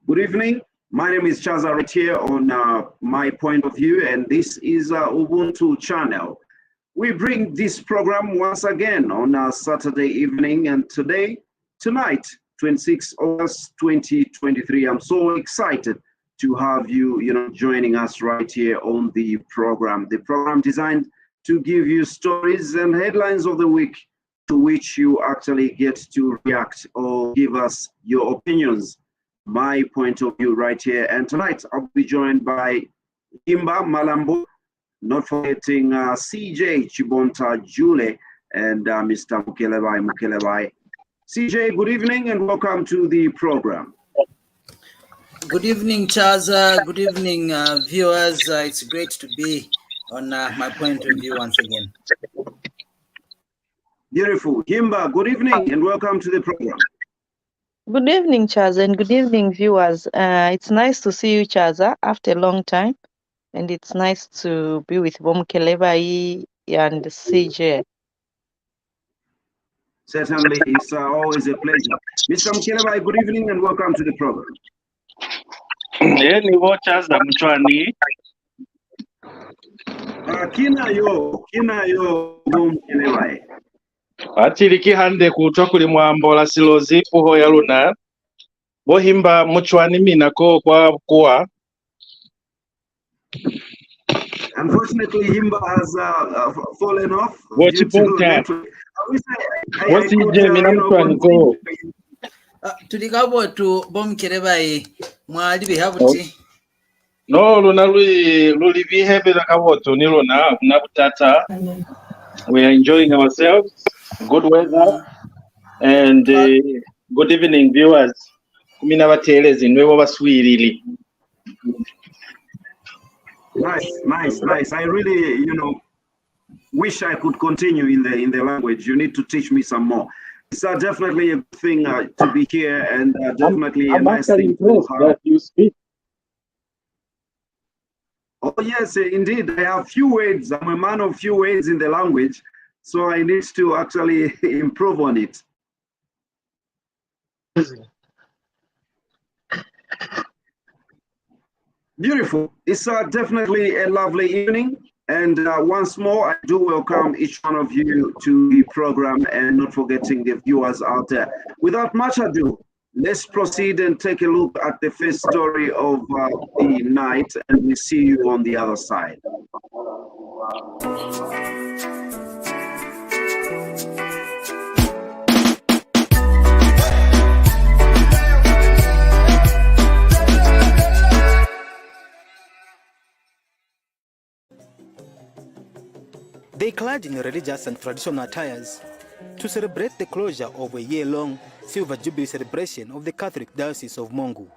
Good evening. My name is Chaza right here on My Point of View, and this is Ubuntu channel. We bring this program once again on a Saturday evening, and tonight, 26 August 2023. I'm so excited to have you joining us right here on the program. The program designed to give you stories and headlines of the week to which you actually get to react or give us your opinions. My point of view right here. And tonight I'll be joined by Himba Malambo, not forgetting CJ Chibonta Jule and Mr. Mukelebai. CJ, good evening and welcome to the program. Good evening, Chaza. Good evening, viewers. It's great to be on My Point of View once again. Beautiful. Himba, good evening and welcome to the program. Good evening, Chaza, and good evening, viewers. It's nice to see you, Chaza, after a long time, and it's nice to be with Bomkelebai and CJ. Certainly, it's always a pleasure. Mr. Mukelebai, good evening and welcome to the program. Kinayo, Bomkelebai. Atiliki hande kutwa kuli mwambo la silozi puho ya luna bohimba muchwani minako kwa kuwa. Unfortunately, Himba has fallen off. What's tulikabo tu Bomkelebai mwali bihabuti. No, luna luli bihebera kaboto ni luna unabutata. We are enjoying ourselves. Good weather and good evening, viewers. Kumina batelezi nwewo baswirili. Nice. I really, wish I could continue in the language. You need to teach me some more. It's definitely a thing to be here, and definitely a nice thing to have. That you speak. Oh yes, indeed. I have few words. I'm a man of few words in the language, so I need to actually improve on it. Beautiful. It's definitely a lovely evening. And once more, I do welcome each one of you to the program and not forgetting the viewers out there. Without much ado, let's proceed and take a look at the first story of the night, and we see you on the other side. They clad in religious and traditional attires to celebrate the closure of a year-long Silver Jubilee celebration of the Catholic Diocese of Mongu.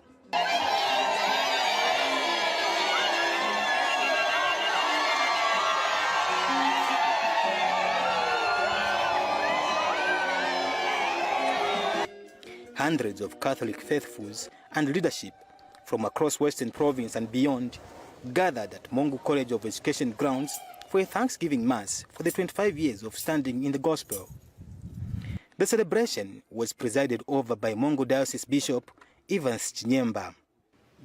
Hundreds of Catholic faithfuls and leadership from across Western Province and beyond gathered at Mongu College of Education grounds for a Thanksgiving Mass for the 25 years of standing in the Gospel. The celebration was presided over by Mongu Diocese Bishop Evans Chinyemba.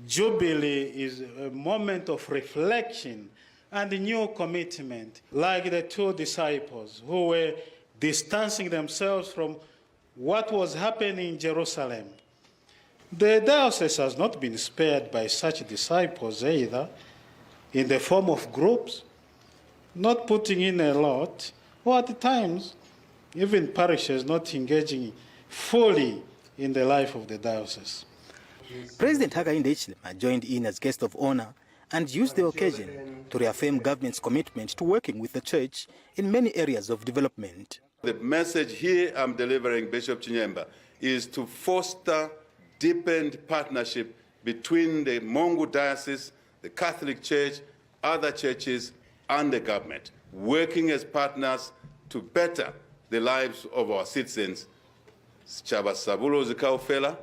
Jubilee is a moment of reflection and a new commitment, like the two disciples who were distancing themselves from what was happening in Jerusalem. The diocese has not been spared by such disciples either, in the form of groups, not putting in a lot, or at times, even parishes not engaging fully in the life of the diocese. President Hakainde Hichilema joined in as guest of honor and used the occasion to reaffirm government's commitment to working with the church in many areas of development. The message here I'm delivering, Bishop Chinyemba, is to foster deepened partnership between the Mongu Diocese, the Catholic Church, other churches, and the government, working as partners to better the lives of our citizens. Chaba Sabulo Kaufela,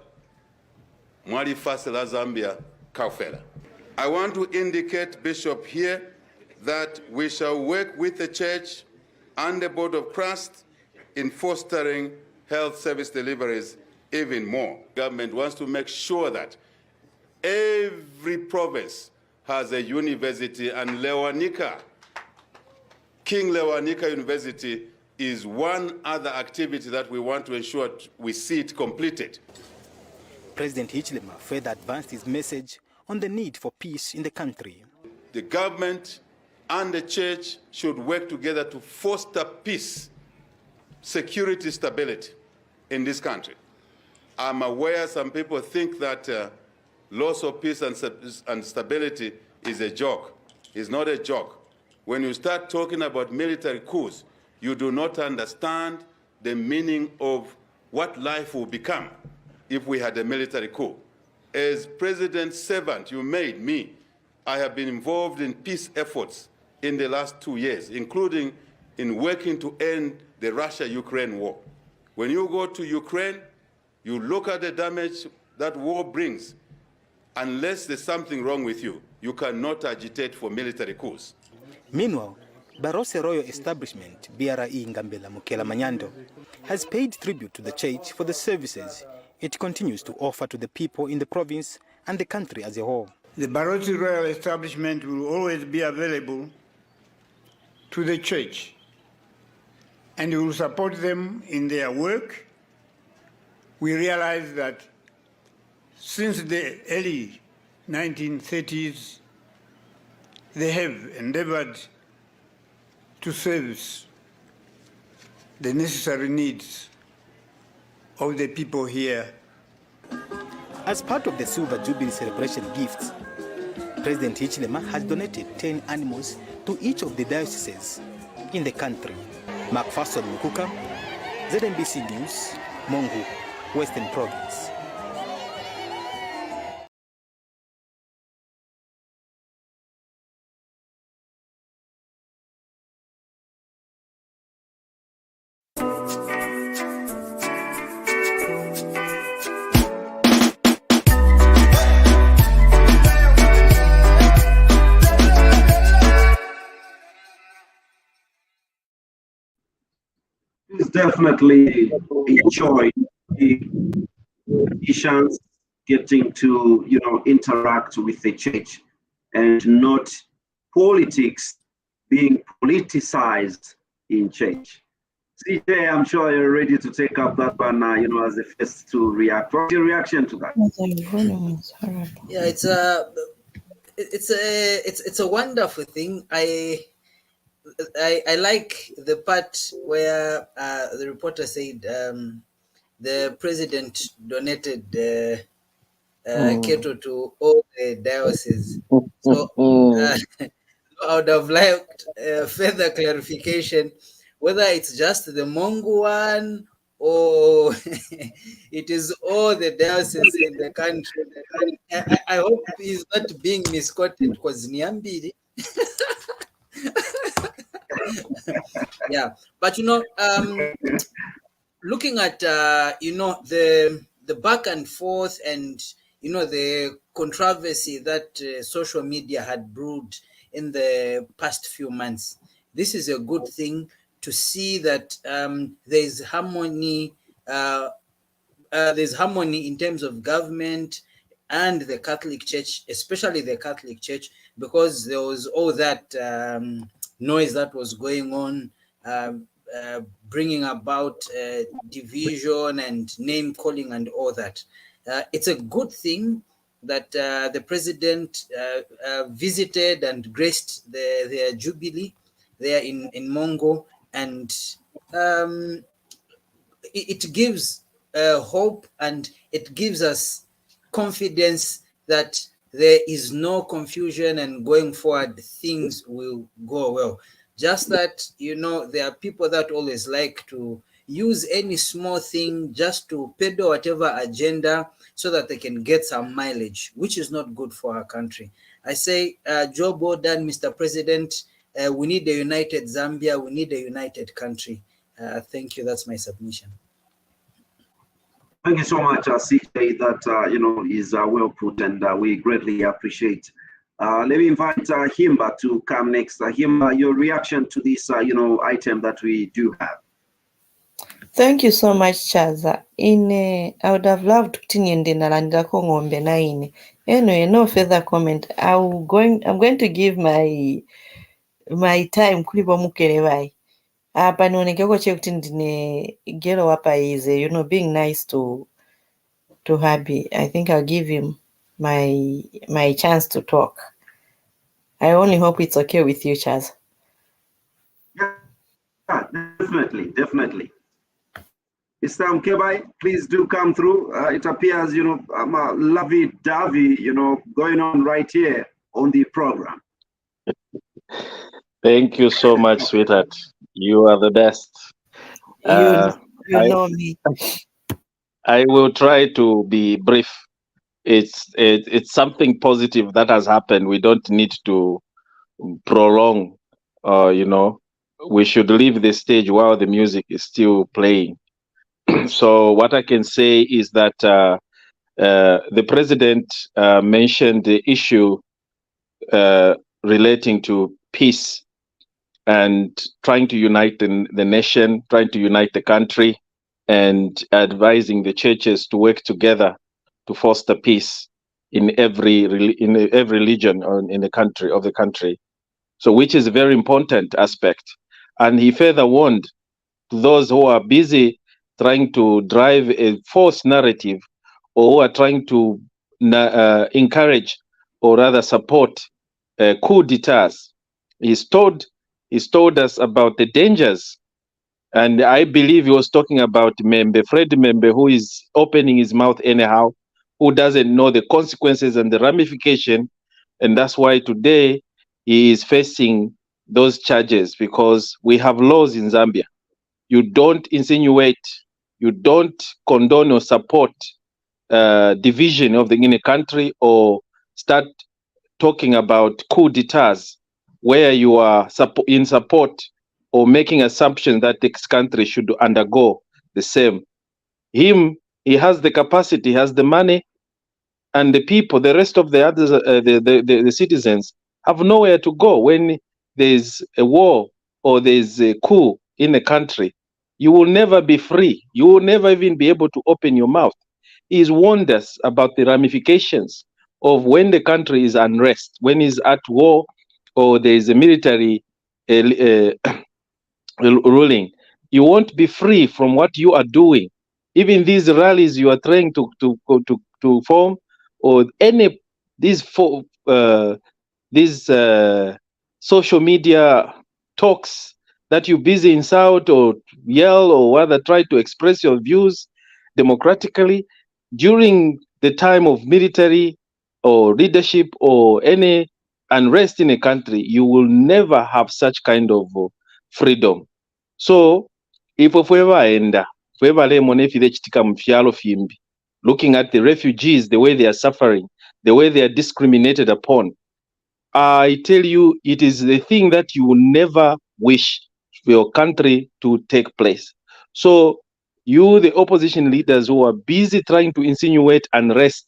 Mwali Fasela Zambia Kaufela. I want to indicate, Bishop, here that we shall work with the church and the Board of Christ in fostering health service deliveries even more. Government wants to make sure that Every province has a university, and Lewanika, King Lewanika University, is one other activity that we want to ensure we see it completed. President Hichilema further advanced his message on the need for peace in the country. The government and the church should work together to foster peace, security, stability in this country. I'm aware some people think that loss of peace and stability is a joke. It's not a joke. When you start talking about military coups, you do not understand the meaning of what life will become if we had a military coup. As president's servant, you made me. I have been involved in peace efforts in the last 2 years, including in working to end the Russia-Ukraine war. When you go to Ukraine, you look at the damage that war brings. Unless there's something wrong with you, you cannot agitate for military coups. Meanwhile, Barose Royal Establishment, BRI Ngambela Mukela Manyando, has paid tribute to the church for the services it continues to offer to the people in the province and the country as a whole. The Barose Royal Establishment will always be available to the church, and we will support them in their work. We realize that since the early 1930s, they have endeavored to service the necessary needs of the people here. As part of the Silver Jubilee celebration gifts, President Hichilema has donated 10 animals to each of the dioceses in the country. Macpherson Mukuka, ZNBC News, Mongu, Western Province. It's definitely a joy, a chance getting to, interact with the church and not politics being politicized in church. CJ, I'm sure you're ready to take up that one, as the first to react. What's your reaction to that? Yeah, it's a wonderful thing. I like the part where the reporter said the president donated cattle to all the dioceses. So I would have liked further clarification whether it's just the Mongu one or it is all the dioceses in the country. I hope he's not being misquoted because Niambiri. Yeah, but looking at the back and forth and the controversy that social media had brewed in the past few months, this is a good thing to see that there's harmony. There's harmony in terms of government and the Catholic Church, especially the Catholic Church, because there was all that noise that was going on, bringing about division and name calling and all that. It's a good thing that the president visited and graced their jubilee there in Mongo, and it gives hope and it gives us confidence that there is no confusion and going forward things will go well. Just that, there are people that always like to use any small thing just to peddle whatever agenda so that they can get some mileage, which is not good for our country. I say, job well done, Mr. President. We need a united Zambia. We need a united country. Thank you. That's my submission. Thank you so much, CJ. That is well put, and we greatly appreciate. Let me invite Himba to come next. Himba, your reaction to this, item that we do have. Thank you so much, Chaza. I would have loved kuti niende nalandako ng'ombe 9 Anyway, no further comment. I'm going to give my time kuli Vomukelebai. Apa nionekeko chekuti ndine gero apa is being nice to Habi. I think I'll give him my chance to talk. I only hope it's okay with you, Chaz. Yeah, definitely. Mr. Mkebai, please do come through. It appears, I'm a lovey-dovey, going on right here on the program. Thank you so much, sweetheart. You are the best. You know me. I will try to be brief. It's something positive that has happened. We don't need to prolong. We should leave the stage while the music is still playing. So what I can say is that the president mentioned the issue relating to peace and trying to unite the nation, trying to unite the country, and advising the churches to work together to foster peace in every region or in the country. So, which is a very important aspect. And he further warned those who are busy trying to drive a false narrative, or who are trying to encourage or rather support coup d'etats. He's told us about the dangers, and I believe he was talking about Fred Membe, who is opening his mouth anyhow, who doesn't know the consequences and the ramification, and that's why today he is facing those charges, because we have laws in Zambia. You don't insinuate, you don't condone or support division of in a country, or start talking about coup d'etats where you are in support or making assumptions that this country should undergo the same. He has the capacity, has the money, and the people, the rest of the others, the citizens have nowhere to go when there's a war or there's a coup in a country. You will never be free. You will never even be able to open your mouth. He's warned us about the ramifications of when the country is unrest, when it's at war, or there is a military ruling. You won't be free from what you are doing. Even these rallies you are trying to form, or any these social media talks that you busy insult or yell or rather try to express your views democratically during the time of military or leadership or any unrest in a country, you will never have such kind of freedom. So if looking at the refugees, the way they are suffering, the way they are discriminated upon, I tell you, it is the thing that you will never wish for your country to take place. So you, the opposition leaders who are busy trying to insinuate unrest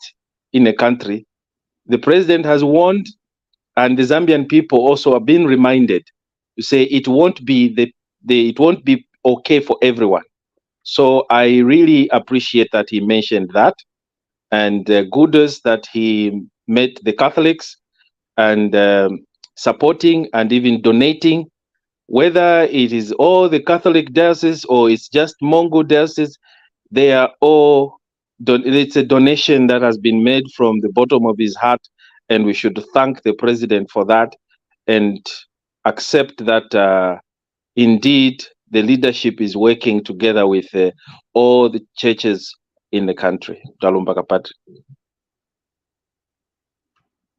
in a country, the president has warned, and the Zambian people also are being reminded to say it won't be it won't be okay for everyone. So I really appreciate that he mentioned that, and kudos that he met the Catholics and supporting and even donating, whether it is all the Catholic diocese or it's just Mongo diocese, they are all, it's a donation that has been made from the bottom of his heart, and we should thank the president for that and accept that indeed the leadership is working together with all the churches in the country.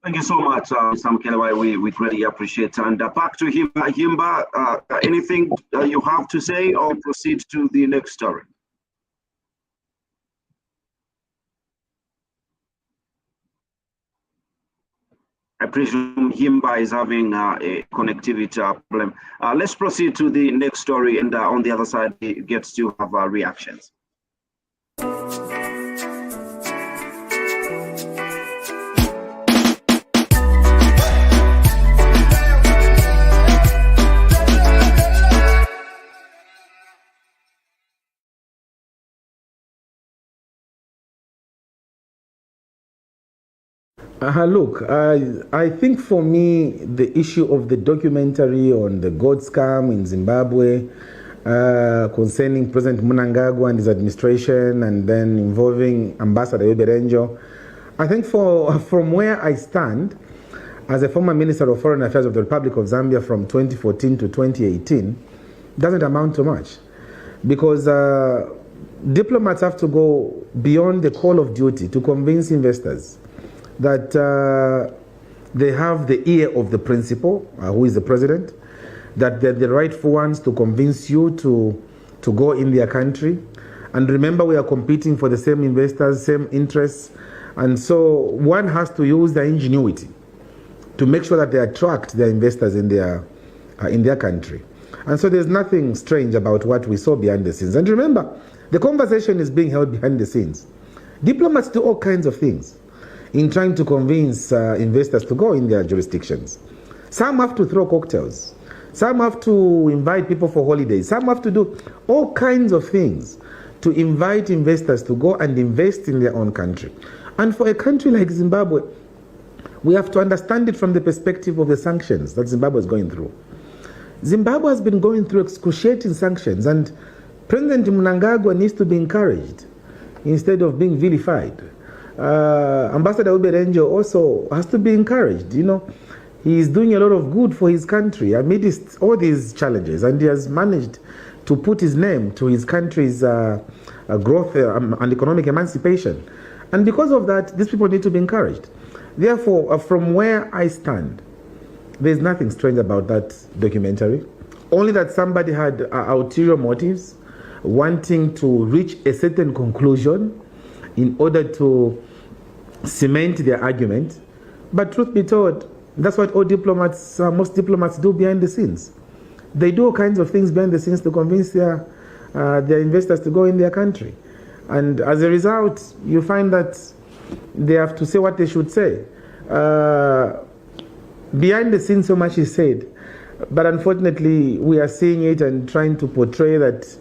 Thank you so much, Mr. Mkebai. We greatly appreciate. And back to Himba, anything you have to say, or proceed to the next story? I presume Himba is having a connectivity problem. Let's proceed to the next story, and on the other side, he gets to have reactions. Look, I think for me, the issue of the documentary on the goat scam in Zimbabwe concerning President Mnangagwa and his administration, and then involving Ambassador Oberenjo, I think from where I stand, as a former Minister of Foreign Affairs of the Republic of Zambia from 2014 to 2018, doesn't amount to much. Because diplomats have to go beyond the call of duty to convince investors that they have the ear of the principal, who is the president, that they're the rightful ones to convince you to go in their country. And remember, we are competing for the same investors, same interests. And so one has to use their ingenuity to make sure that they attract their investors in their country. And so there's nothing strange about what we saw behind the scenes. And remember, the conversation is being held behind the scenes. Diplomats do all kinds of things in trying to convince investors to go in their jurisdictions. Some have to throw cocktails. Some have to invite people for holidays. Some have to do all kinds of things to invite investors to go and invest in their own country. And for a country like Zimbabwe, we have to understand it from the perspective of the sanctions that Zimbabwe is going through. Zimbabwe has been going through excruciating sanctions, and President Mnangagwa needs to be encouraged instead of being vilified. Ambassador Oberenjo also has to be encouraged. You know, he is doing a lot of good for his country amidst all these challenges, and he has managed to put his name to his country's growth and economic emancipation. And because of that, these people need to be encouraged. Therefore, from where I stand, there's nothing strange about that documentary, only that somebody had ulterior motives, wanting to reach a certain conclusion in order to cement their argument. But truth be told, that's what all diplomats, most diplomats do behind the scenes. They do all kinds of things behind the scenes to convince their investors to go in their country. And as a result, you find that they have to say what they should say. Behind the scenes, so much is said. But unfortunately, we are seeing it and trying to portray that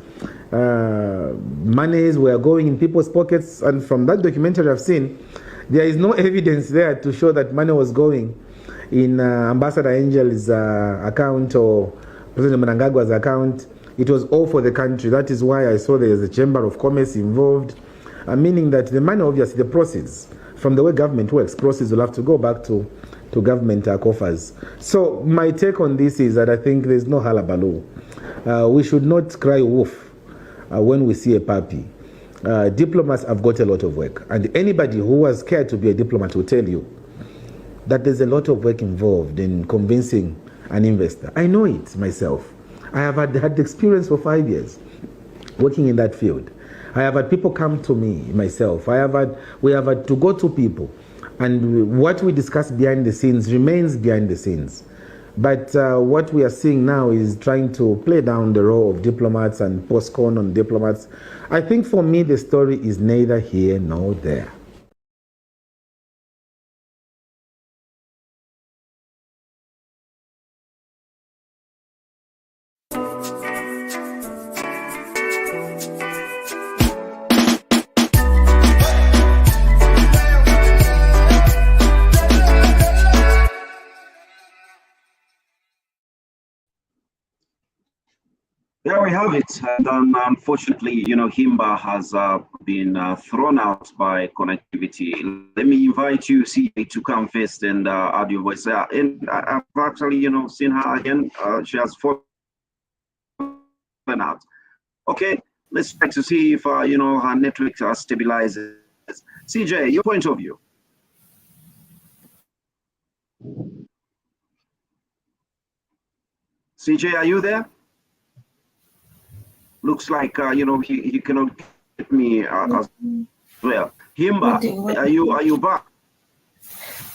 monies were going in people's pockets. And from that documentary I've seen, there is no evidence there to show that money was going in Ambassador Angel's account or President Mnangagwa's account. It was all for the country. That is why I saw there is a Chamber of Commerce involved, meaning that the money, obviously, the proceeds from the way government works, proceeds will have to go back to government coffers. So my take on this is that I think there's no hullabaloo. We should not cry wolf when we see a puppy. Diplomats have got a lot of work, and anybody who has cared to be a diplomat will tell you that there's a lot of work involved in convincing an investor. I know it myself. I have had experience for 5 years working in that field. I have had people come to me myself. We have had to go to people, and what we discuss behind the scenes remains behind the scenes. But what we are seeing now is trying to play down the role of diplomats and postcon on diplomats. I think for me, the story is neither here nor there. There we have it. And unfortunately, you know, Himba has been thrown out by connectivity. Let me invite you, CJ, to come first and add your voice. And I've actually, you know, seen her again. She has fallen out. Okay, let's try to see if, you know, her network stabilizes. CJ, your point of view. CJ, are you there? Looks like you know, he cannot get me as well. Himba, are you back?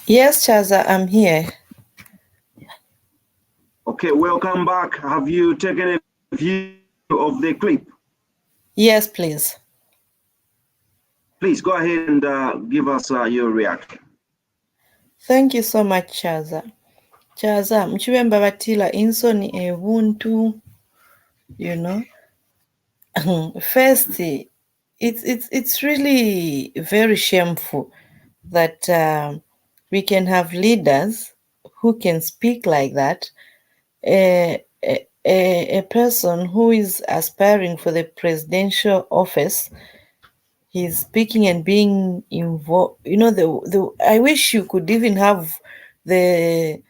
Yes, Chaza, I'm here. Okay, welcome back. Have you taken a view of the clip? Yes, please. Please go ahead and give us your reaction. Thank you so much, Chaza. Chaza, mchibemba batila insoni ebuntu, you know. First, it's really very shameful that we can have leaders who can speak like that. A person who is aspiring for the presidential office, he's speaking and being involved. You know, I wish you could even have the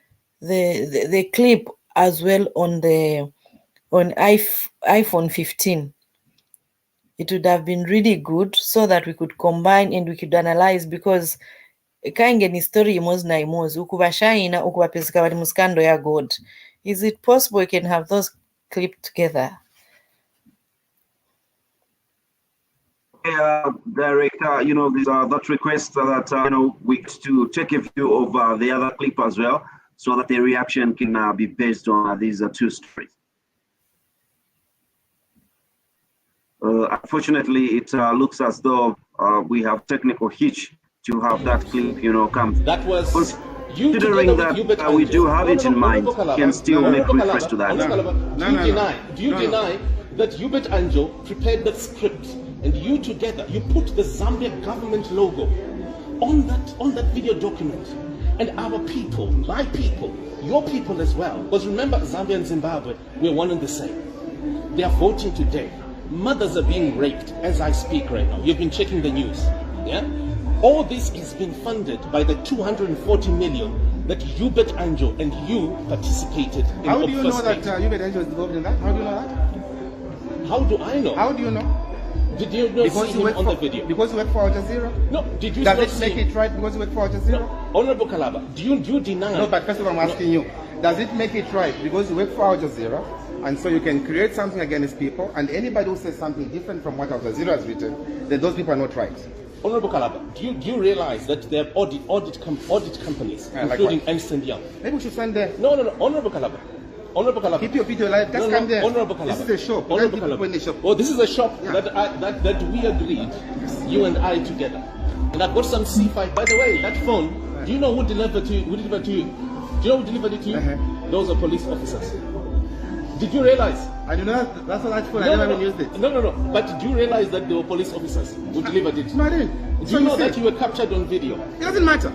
clip as well on iPhone 15. It would have been really good so that we could combine and we could analyze, because kange ni story imozna imozi ukubashaina ukubapezeka bali muskando ya God. Is it possible we can have those clipped together? Director, you know, there's that request that you know, we to take a view of the other clip as well, so that the reaction can be based on these two stories. Unfortunately, it looks as though we have technical hitch to have that clip, you know, come. That was considering that we do have it in mind, can still make reference to that. Do you deny that Hubert Anjo prepared that script and you together, you put the Zambia government logo on that video document, and our people, my people, your people as well? Because remember, Zambia and Zimbabwe, we're one and the same. They are voting today. Mothers are being raped as I speak right now. You've been checking the news, yeah? All this is being funded by the 240 million that Hubert Anjo and you participated in. How do you know that Hubert Anjo is involved in that? How do you know that? How do I know? How do you know? Did you not see him on the video? Because you work for Al Jazeera? No, did you Does not it see make him? it right because you work for Al Jazeera? No. Honorable Kalaba, do you deny? No, but first of all, I'm asking you, does it make it right because you work for Al Jazeera, and so you can create something against people, and anybody who says something different from what Al Jazeera has written, then those people are not right? Honorable Kalaba, do you realize that there are audit companies, including like Ernst & Young? Maybe we should send there. No, Honorable Kalaba. Honorable Kalaba. Keep your video alive. Just come there. Honorable Kalaba. This is a shop. Honorable Kalaba. In the shop. Oh, this is a shop Yeah. that we agreed, you and I together. And I've got some C5. By the way, that phone, do you know who delivered to you? Do you know who delivered it to you? Those are police officers. Did you realize? I do not. That's what I phone. I never even used it. No. But did you realize that there were police officers who delivered it? No, I didn't. Do you know that you were captured on video? It doesn't matter.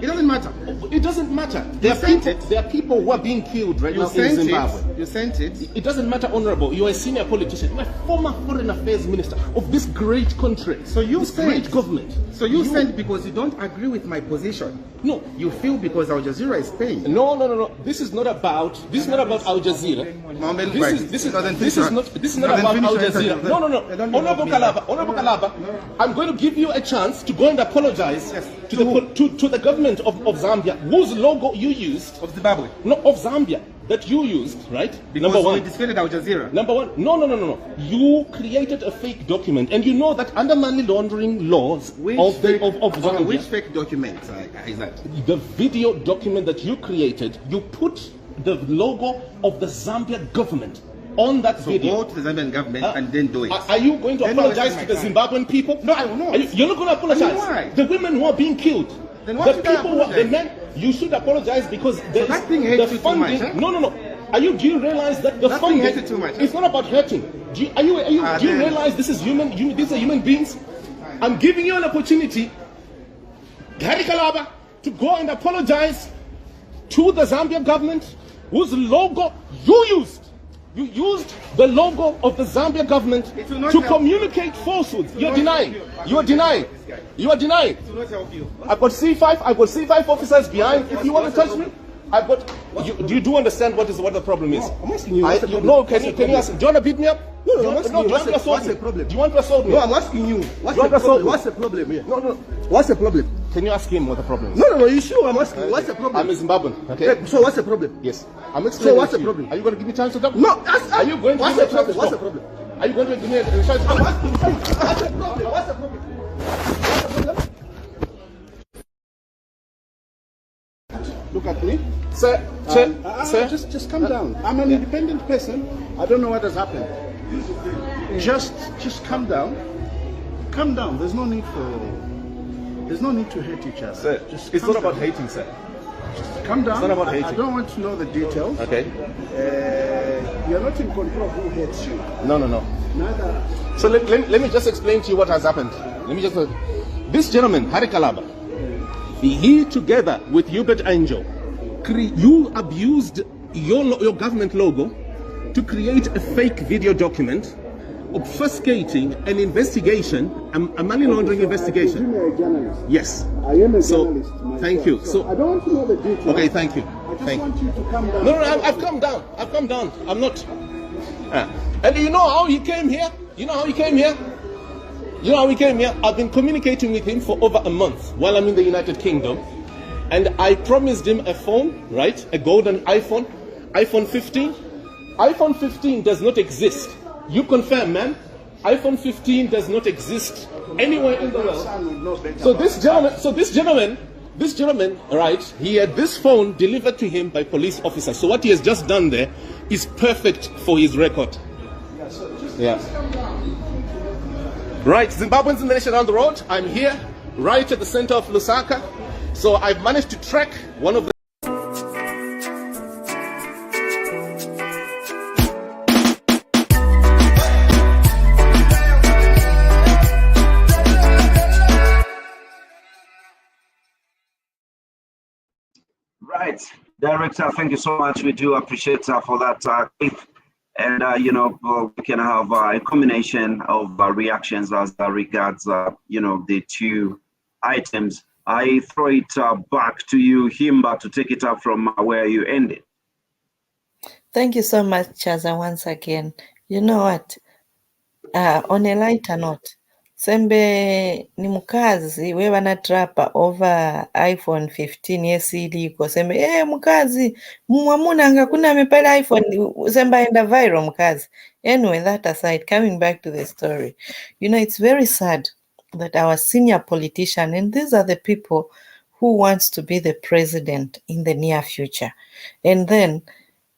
It doesn't matter. It doesn't matter. There are people who are being killed right now in Zimbabwe. You sent it. It doesn't matter, Honorable. You are a senior politician. You are a former foreign affairs minister of this great country. So you this sent. great government. So you sent because you don't agree with my position. No. You feel because Al Jazeera is paying. No. This is not about Al Jazeera. This is not about Al Jazeera. No. Honorable Kalaba, I'm going to give you a chance to go and apologize to the government of Zambia, whose logo you used. Of Zimbabwe. No, of Zambia, that you used, right? Because Number one. we discredited Al Jazeera. Number one. No. You created a fake document, and you know that under money laundering laws of Zambia. Which fake document is that? The video document that you created, you put the logo of the Zambia government on that video. Go to the Zambian government and then do it. Are you going to apologize to the Zimbabwean people? No, I will not. You're not going to apologize. Why? The women who are being killed. Then why should I apologize? The men, you should apologize because there that thing hates the you funding. too much, huh? No. Do you realize that the that funding? Thing hates you too much, huh? It's not about hurting. Do you realize this is human? These are human beings. I'm giving you an opportunity, Gary Kalaba, to go and apologize to the Zambia government, whose logo you used. You used the logo of the Zambia government to communicate falsehoods. You're denying. You are denying. You are denying. It will not help you. I've got C5 officers behind. If you want to touch me, I've got. Do you understand what the problem is? I'm asking you. Can you ask? Do you want to beat me up? No, I'm asking you. What's the problem? Do you want to assault me? No, I'm asking you. What's the problem here? No. What's the problem? Can you ask him what the problem is? No. You sure? I'm asking you. What's the problem? I'm a Zimbabwean. Okay. So what's the problem? Yes. I'm explaining. So what's to the you. problem? Are you going to give me a chance to talk? No. Are you going to give me a chance to talk? What's the problem? Are you going to give me a chance to talk? I'm asking you. What's the problem? What's the problem? Look at me. Sir, just calm down. I'm an independent person. I don't know what has happened. Just calm down. Calm down. There's no need to hate each other. Sir, it's not about hating, sir. Calm down. It's not about hating. I don't want to know the details. Okay. You're not in control of who hates you. No. Neither. So let me just explain to you what has happened. This gentleman, Hari Kalaba, he together with Hubert Angel, you abused your government logo to create a fake video document obfuscating an investigation, a money laundering investigation. You're a journalist. Yes. I am a So, journalist myself. thank you. So, I don't want to know the details. okay, thank you. I just Thank want you to come down. No, I've come down. I've come down. I'm not. And you know how he came here? You know how he came here? You know how he came here? I've been communicating with him for over a month while I'm in the United Kingdom. And I promised him a phone, right? A golden iPhone, iPhone 15. iPhone 15 does not exist. You confirm, man? iPhone 15 does not exist anywhere in the world. So this gentleman, right? He had this phone delivered to him by police officers. So what he has just done there is perfect for his record. Yeah. Right, Zimbabweans in the nation around the road. I'm here, right at the center of Lusaka. So I've managed to track one of the Right, Director, thank you so much. We do appreciate for that clip. And, we can have a combination of reactions as regards, the two items. I throw it back to you, Himba, to take it up from where you ended. Thank you so much, Chaza, once again. You know what? On a lighter note, sembe ni mukazi we wanatrapa over iPhone 15 yesiliko sembe mukazi mwamunanga kuna amepata iPhone sembe enda viral mukazi. Anyway, that aside, coming back to the story, it's very sad that our senior politician, and these are the people who wants to be the president in the near future, and then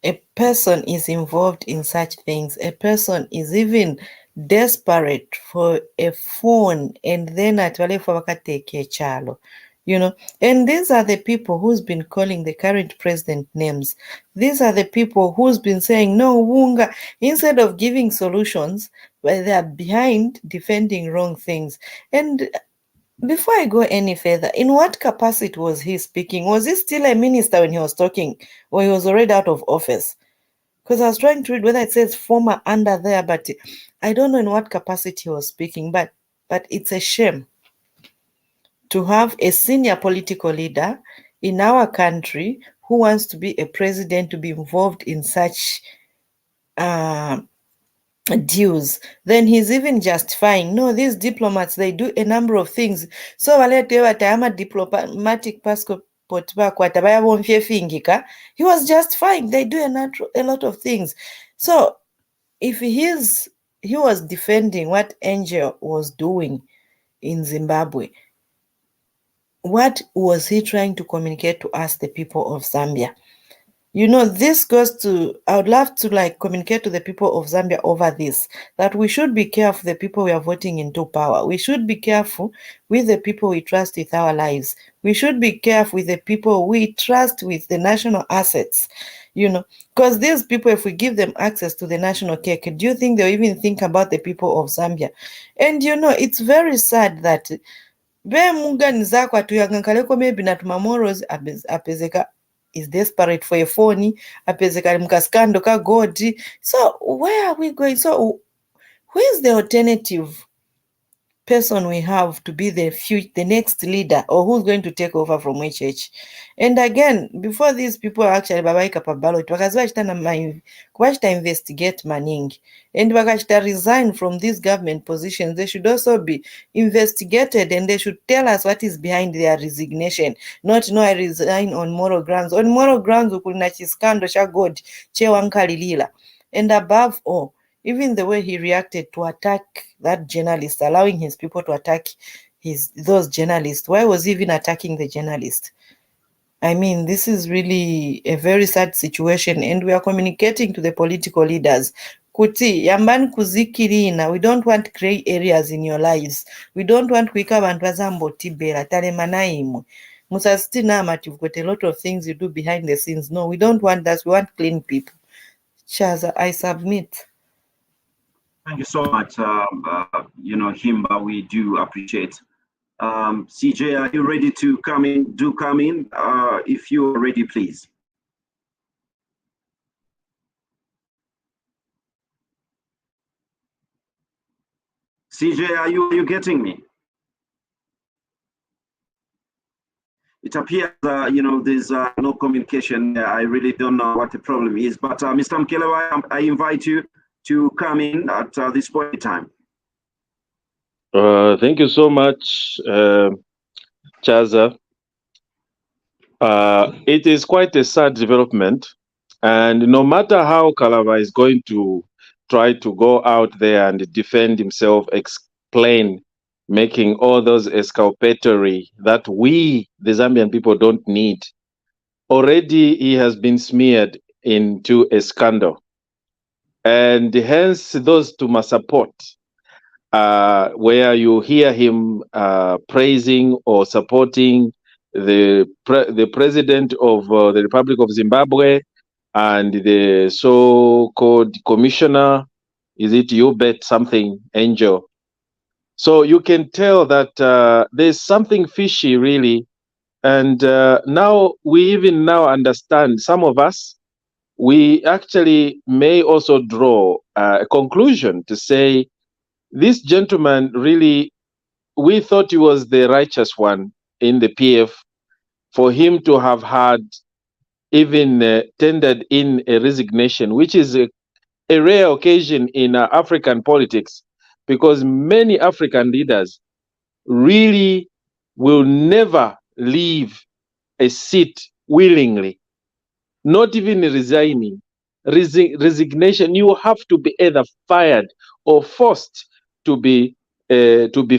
a person is involved in such things, a person is even desperate for a phone, and then atwale for wakateke chalo, and these are the people who's been calling the current president names. These are the people who's been saying no wunga instead of giving solutions, but they are behind defending wrong things. And before I go any further, in what capacity was he speaking? Was he still a minister when he was talking, or he was already out of office? Because I was trying to read whether it says former under there, but I don't know in what capacity he was speaking. But it's a shame to have a senior political leader in our country who wants to be a president to be involved in such dues. Then he's even justifying, no, these diplomats, they do a number of things. So diplomatic passport, he was justifying they do a lot of things. So if he was defending what Angel was doing in Zimbabwe, what was he trying to communicate to us, the people of Zambia? This goes to, I would love to communicate to the people of Zambia over this, that we should be careful the people we are voting into power. We should be careful with the people we trust with our lives. We should be careful with the people we trust with the national assets, because these people, if we give them access to the national cake, do you think they'll even think about the people of Zambia? And it's very sad that is desperate for a phone, so where are we going? So who is the alternative person we have to be the next leader, or who's going to take over from HH? And again, before these people are actually babaika pa ballot, wakazwa investigate Maningi, and wakachita resign from these government positions, they should also be investigated, and they should tell us what is behind their resignation. Not, no, I resign on moral grounds. On moral grounds, ukulina chiskando cha God chewankalilila. And above all, even the way he reacted to attack that journalist, allowing his people to attack those journalists. Why was he even attacking the journalist? I mean, this is really a very sad situation, and we are communicating to the political leaders. Kuti, yambani kuzikirina. We don't want gray areas in your lives. We don't want kuika bantu bazambo tibera talemanaimu. Musasitinama, you've got a lot of things you do behind the scenes. No, we don't want that. We want clean people. Chaza, I submit. Thank you so much, Himba. We do appreciate CJ, are you ready to come in? Do come in if you are ready, please. CJ, are you getting me? It appears, there's no communication. I really don't know what the problem is. But Mr. Mkelewa, I invite you to come in at this point in time. Thank you so much, Chaza. It is quite a sad development. And no matter how Kalava is going to try to go out there and defend himself, explain, making all those exculpatory that we, the Zambian people, don't need, already he has been smeared into a scandal. And hence those to my support, where you hear him praising or supporting the president of the Republic of Zimbabwe and the so-called commissioner, is it Hubert something, Angel? So you can tell that there's something fishy really. And now we even now understand, some of us, we actually may also draw a conclusion to say, this gentleman really, we thought he was the righteous one in the PF, for him to have had even tendered in a resignation, which is a rare occasion in African politics, because many African leaders really will never leave a seat willingly, not even resigning. Resignation, you have to be either fired or forced to be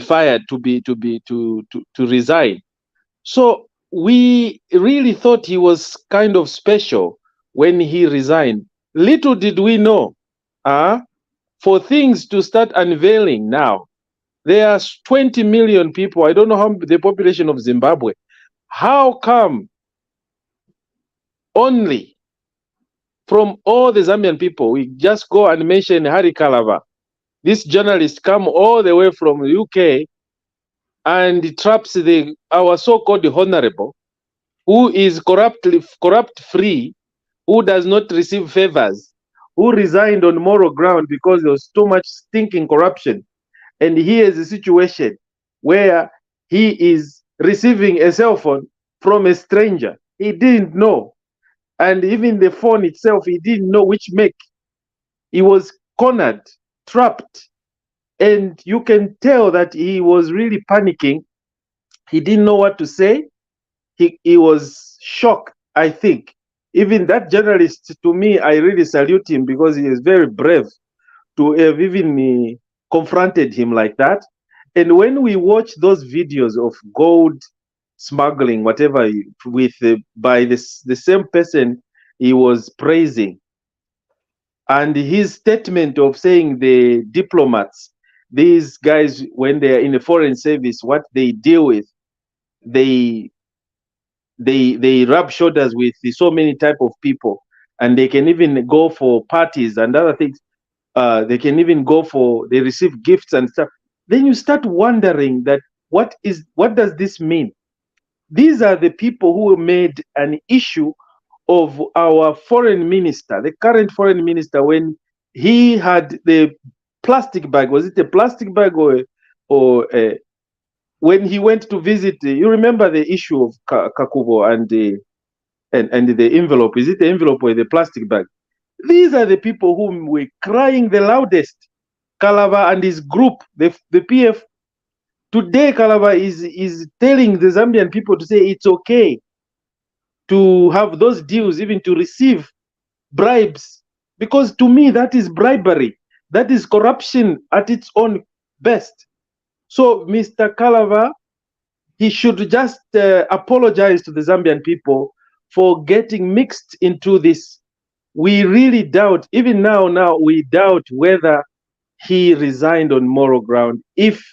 fired, to resign. So we really thought he was kind of special when he resigned. Little did we know, for things to start unveiling now. There are 20 million people. I don't know how the population of Zimbabwe. How come only from all the Zambian people, we just go and mention Hari Kalava? This journalist come all the way from the UK and traps our so-called honorable, who is corrupt-free, who does not receive favors, who resigned on moral ground because there was too much stinking corruption. And here is a situation where he is receiving a cell phone from a stranger. He didn't know. And even the phone itself, he didn't know which make. He was cornered, trapped. And you can tell that he was really panicking. He didn't know what to say. He was shocked, I think. Even that journalist, to me, I really salute him, because he is very brave to have even confronted him like that. And when we watch those videos of gold smuggling, whatever, with by the same person he was praising, and his statement of saying the diplomats, these guys, when they are in the foreign service, what they deal with, they rub shoulders with so many type of people, and they can even go for parties and other things. They can even go for, they receive gifts and stuff. Then you start wondering that what does this mean? These are the people who made an issue of our foreign minister, the current foreign minister, when he had the plastic bag. Was it a plastic bag or when he went to visit? You remember the issue of Kakubo and the envelope? Is it the envelope or the plastic bag? These are the people whom were crying the loudest. Kalava and his group, the PF. Today, Kalava is telling the Zambian people to say it's okay to have those deals, even to receive bribes, because to me that is bribery. That is corruption at its own best. So Mr. Kalava, he should just apologize to the Zambian people for getting mixed into this. We really doubt, even now we doubt whether he resigned on moral ground, if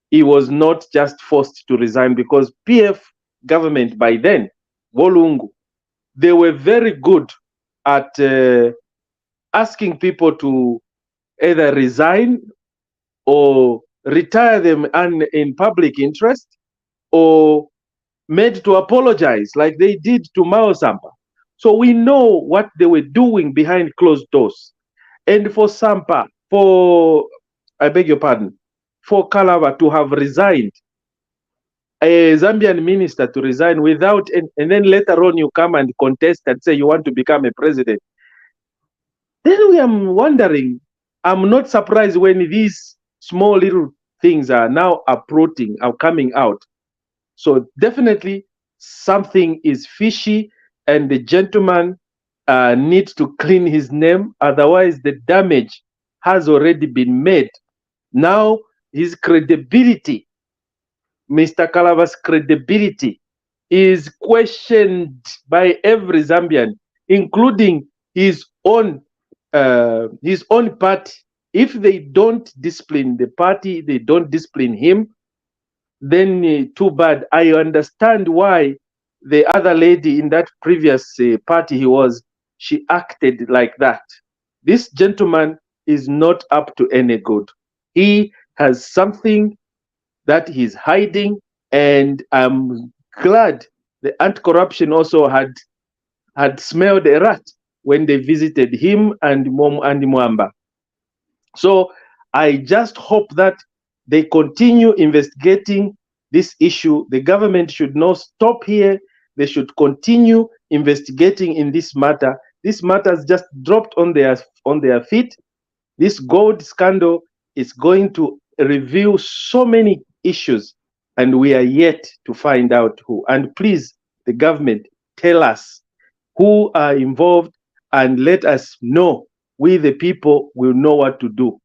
he was not just forced to resign, because PF government by then, Volungu, they were very good at asking people to either resign or retire them in public interest, or made to apologize like they did to Mao Sampa. So we know what they were doing behind closed doors. And for Sampa, I beg your pardon, for Kalava to have resigned, a Zambian minister to resign without, and then later on you come and contest and say you want to become a president. Then we are wondering, I'm not surprised when these small little things are now uprooting, are coming out. So definitely something is fishy, and the gentleman needs to clean his name. Otherwise, the damage has already been made. Now his credibility, Mr. Kalava's credibility, is questioned by every Zambian, including his own party. If they don't discipline the party, they don't discipline him, then too bad. I understand why the other lady in that previous party she acted like that. This gentleman is not up to any good. He has something that he's hiding, and I'm glad the anti-corruption also had smelled a rat when they visited him and Mwamba. So I just hope that they continue investigating this issue. The government should not stop here. They should continue investigating in this matter. This matter has just dropped on their feet. This gold scandal is going to reveal so many issues, and we are yet to find out who. And please, the government, tell us who are involved and let us know. We, the people, will know what to do.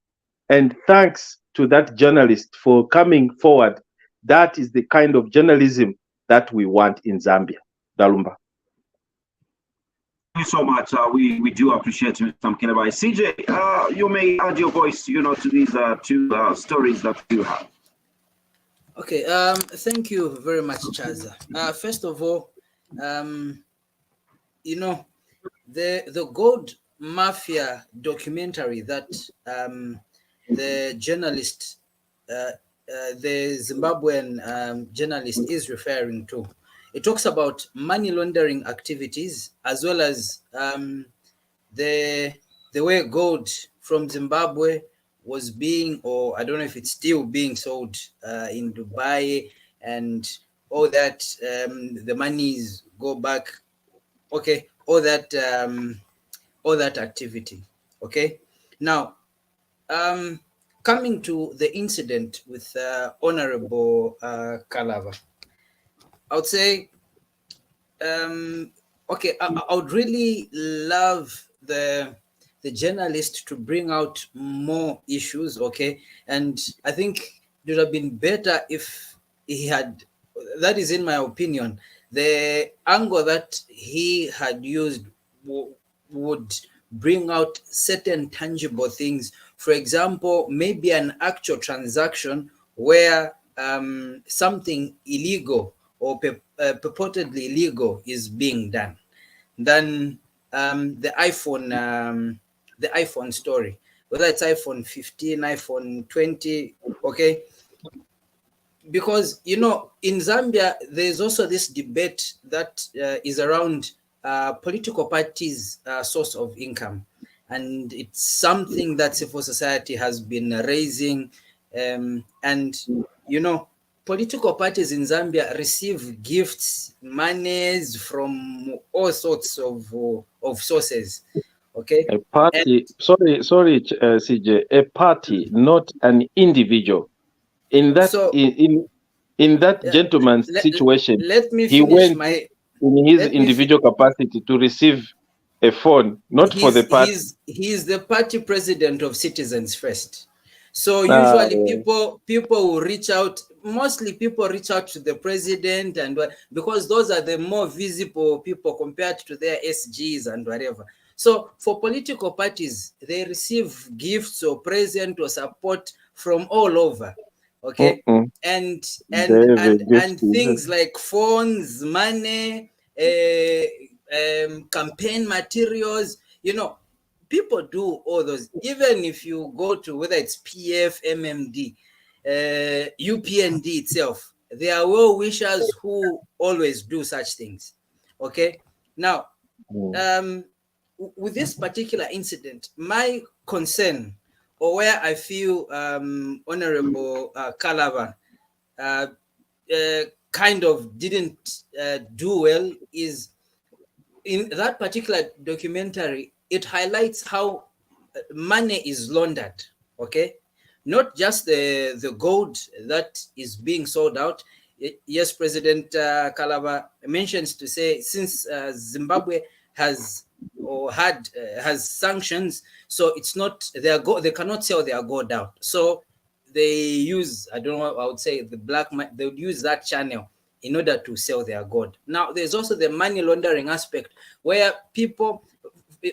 And thanks to that journalist for coming forward. That is the kind of journalism that we want in Zambia. Dalumba. Thank you so much. We do appreciate you, Mr. Mkelebai. CJ, you may add your voice, to these two stories that you have. Okay. Thank you very much, Chaza. First of all, the Gold Mafia documentary that the journalist, the Zimbabwean journalist is referring to, it talks about money laundering activities, as well as the way gold from Zimbabwe was being, or I don't know if it's still being sold in Dubai, and all that, the monies go back. Okay, all that activity. Okay, now coming to the incident with Honorable Kalava, I would say, okay, I would really love the journalist to bring out more issues, okay? And I think it would have been better if he had, that is in my opinion, the angle that he had used would bring out certain tangible things. For example, maybe an actual transaction where something illegal or purportedly illegal is being done. Then the iPhone story, whether it's iPhone 15, iPhone 20, okay? Because, in Zambia, there's also this debate that is around political parties' source of income. And it's something that civil society has been raising. And, political parties in Zambia receive gifts, monies from all sorts of sources. Okay. A party, sorry, CJ, a party, not an individual. In that, in that gentleman's situation, let me he went in his individual capacity to receive a phone, not for the party. He's the party president of Citizens First. So usually people will reach out. Mostly people reach out to the president, and because those are the more visible people compared to their SGs and whatever. So for political parties, they receive gifts or present or support from all over. Okay, and things like phones, money, campaign materials. People do all those. Even if you go to whether it's PF, MMD, UPND itself, there are well-wishers who always do such things. Okay, now with this particular incident, my concern, or where I feel Honorable Kalaba kind of didn't do well, is in that particular documentary. It highlights how money is laundered. Okay, not just the gold that is being sold out. Yes, President Kalaba mentions to say, since Zimbabwe has sanctions, so it's not they cannot sell their gold out. So they use, I don't know, I would say the black, they would use that channel in order to sell their gold. Now, there's also the money laundering aspect, where people,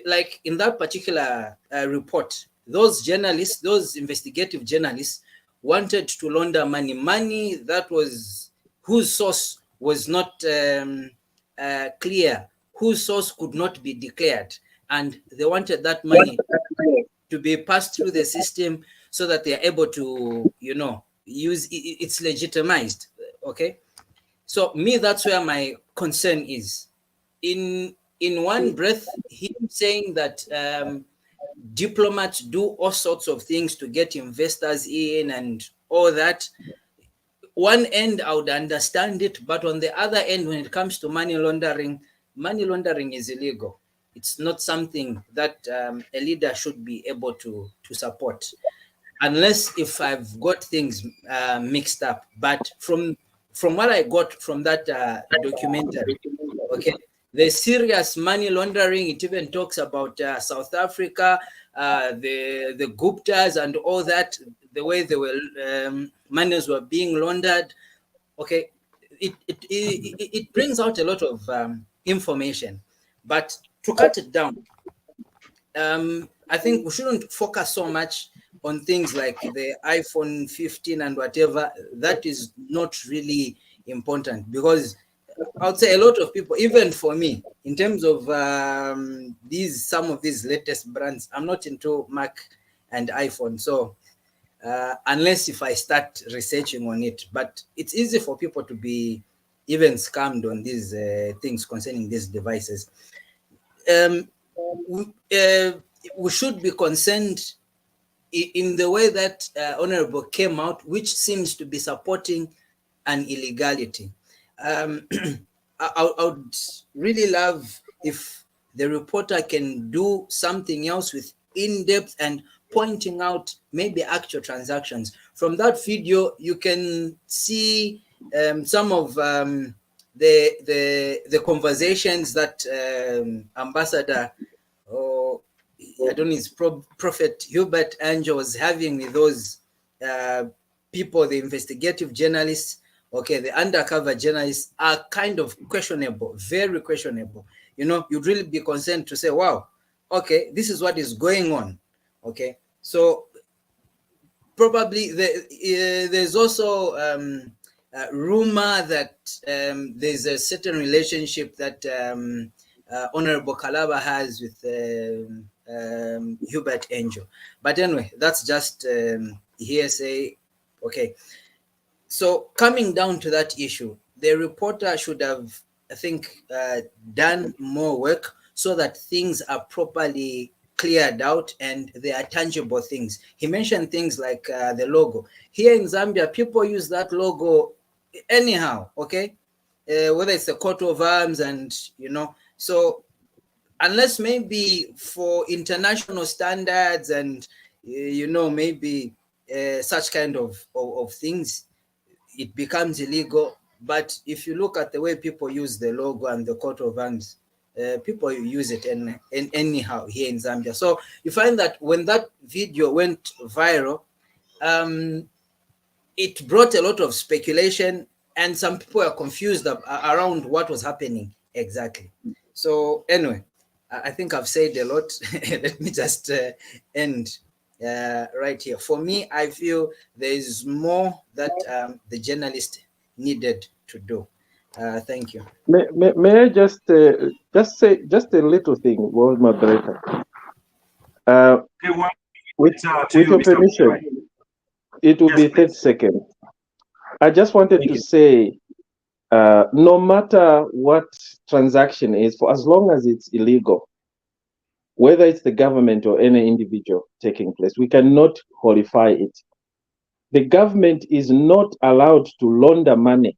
like in that particular report, those journalists, those investigative journalists, wanted to launder money that was, whose source was not clear, whose source could not be declared, and they wanted that money to be passed through the system so that they are able to, use it's legitimized. Okay, so me, that's where my concern is. In one breath, him saying that diplomats do all sorts of things to get investors in and all that. One end, I would understand it, but on the other end, when it comes to money laundering is illegal. It's not something that a leader should be able to support, unless if I've got things mixed up. But from what I got from that documentary, okay, there's serious money laundering. It even talks about South Africa, the Guptas and all that, the way they were monies were being laundered. Okay, it brings out a lot of information, but to cut it down, I think we shouldn't focus so much on things like the iPhone 15 and whatever. That is not really important, because I would say a lot of people, even for me, in terms of some of these latest brands, I'm not into Mac and iPhone. So unless if I start researching on it, but it's easy for people to be even scammed on these things concerning these devices. We should be concerned in the way that Honorable came out, which seems to be supporting an illegality. I would really love if the reporter can do something else with in-depth and pointing out maybe actual transactions. From that video, you can see some of the conversations that Ambassador, or I don't know, it's Prophet Hubert Anjo was having with those people, the investigative journalists. Okay, the undercover journalists are kind of questionable, very questionable. You'd really be concerned to say, wow, okay, this is what is going on. Okay, so probably there's also rumor that there's a certain relationship that Honorable Kalaba has with Hubert Angel. But anyway, that's just hearsay. Okay. So coming down to that issue, the reporter should have, I think, done more work so that things are properly cleared out and they are tangible things. He mentioned things like the logo. Here in Zambia, people use that logo anyhow, okay? Whether it's the coat of arms and, so unless maybe for international standards and, maybe such kind of things, it becomes illegal. But if you look at the way people use the logo and the coat of arms, people use it in anyhow here in Zambia. So you find that when that video went viral, it brought a lot of speculation, and some people are confused around what was happening exactly. So anyway, I think I've said a lot. Let me just end right here. For me, I feel there is more that the journalist needed to do. Thank you. May I just say just a little thing, World Moderator? With your permission, it will be 30 seconds. I just wanted to say, no matter what transaction is, for as long as it's illegal, whether it's the government or any individual taking place, we cannot qualify it. The government is not allowed to launder money,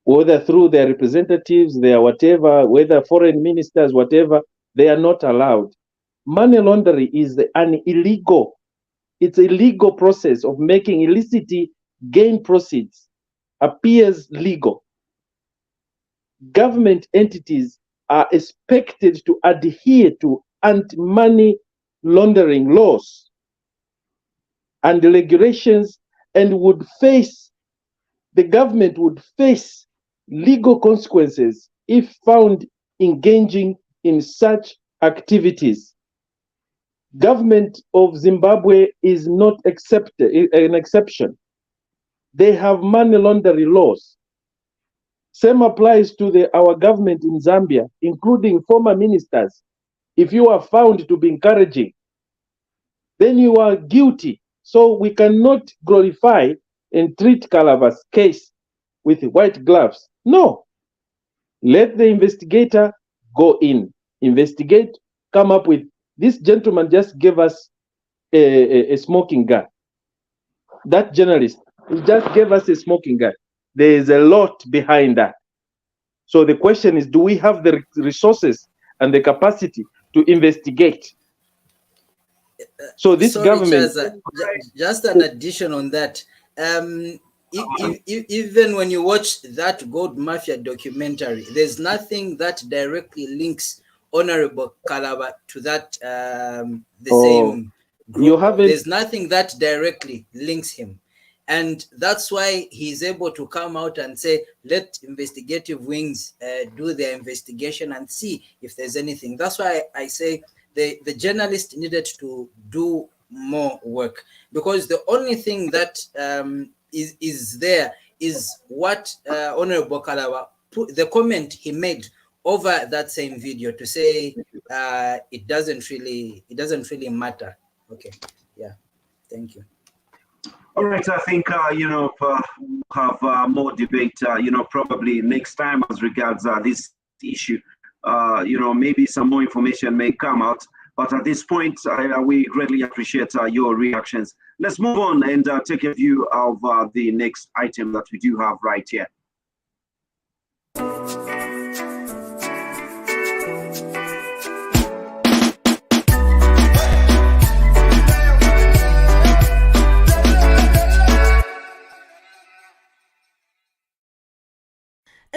whether through their representatives, their whatever, whether foreign ministers, whatever, they are not allowed. Money laundering is an illegal, it's a legal process of making illicit gain proceeds appears legal. Government entities are expected to adhere to anti-money laundering laws and regulations, and the government would face legal consequences if found engaging in such activities. Government of Zimbabwe is not an exception. They have money laundering laws. Same applies to our government in Zambia, including former ministers. If you are found to be encouraging, then you are guilty. So we cannot glorify and treat Kalava's case with white gloves. No. Let the investigator go in, investigate, come up with. This gentleman just gave us a smoking gun. That journalist, he just gave us a smoking gun. There is a lot behind that. So the question is, do we have the resources and the capacity to investigate? So this Sorry, government... Chaza, just an addition on that. Even when you watch that Gold Mafia documentary, there's nothing that directly links Honorable Kalava to that same group. There's nothing that directly links him. And that's why he's able to come out and say, let investigative wings do their investigation and see if there's anything. That's why I say the journalist needed to do more work, because the only thing that is there is what Honorable Kalava put, the comment he made over that same video to say it doesn't really matter. Okay, yeah, thank you. All right, I think we'll have more debate probably next time as regards this issue. Maybe some more information may come out, but at this point we greatly appreciate your reactions. Let's move on and take a view of the next item that we do have right here.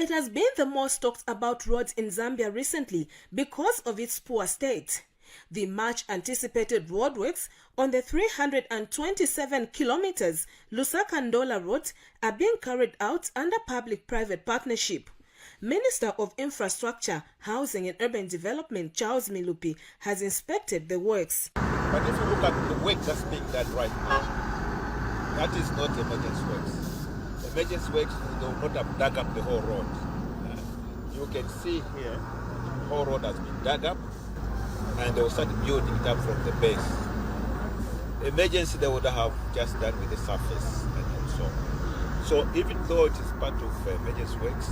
It has been the most talked about road in Zambia recently because of its poor state. The much anticipated roadworks on the 327 kilometers Lusaka-Ndola road are being carried out under public-private partnership. Minister of Infrastructure, Housing and Urban Development Charles Milupi has inspected the works. But if you look at the work that's being done right now, that is not emergency works. Emergency works, they will not have dug up the whole road. You can see here, the whole road has been dug up, and they will start building it up from the base. Emergency, they would have just done with the surface and so on. So even though it is part of emergency works,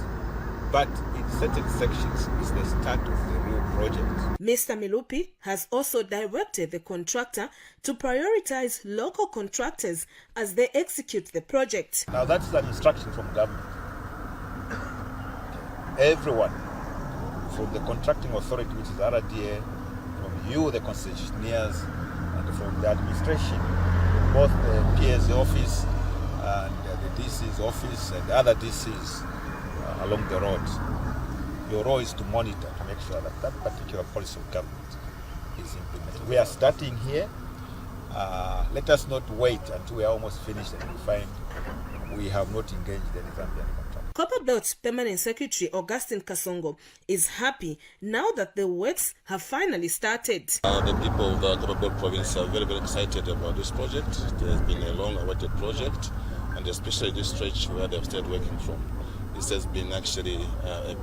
but in certain sections it's the start of the real project. Mr. Milupi has also directed the contractor to prioritize local contractors as they execute the project. Now that's an instruction from government. Everyone, from the contracting authority, which is RDA, from you, the concessionaires, and from the administration, both the PA's office and the DC's office and other DC's along the road. Your role is to monitor, to make sure that that particular policy of government is implemented. We are starting here. Let us not wait until we are almost finished and we find we have not engaged the Zambian contract. Copperbelt's Permanent Secretary Augustine Kasongo is happy now that the works have finally started. The people of the Copperbelt province are very, very excited about this project. It has been a long-awaited project, and especially this stretch where they've started working from. this has been actually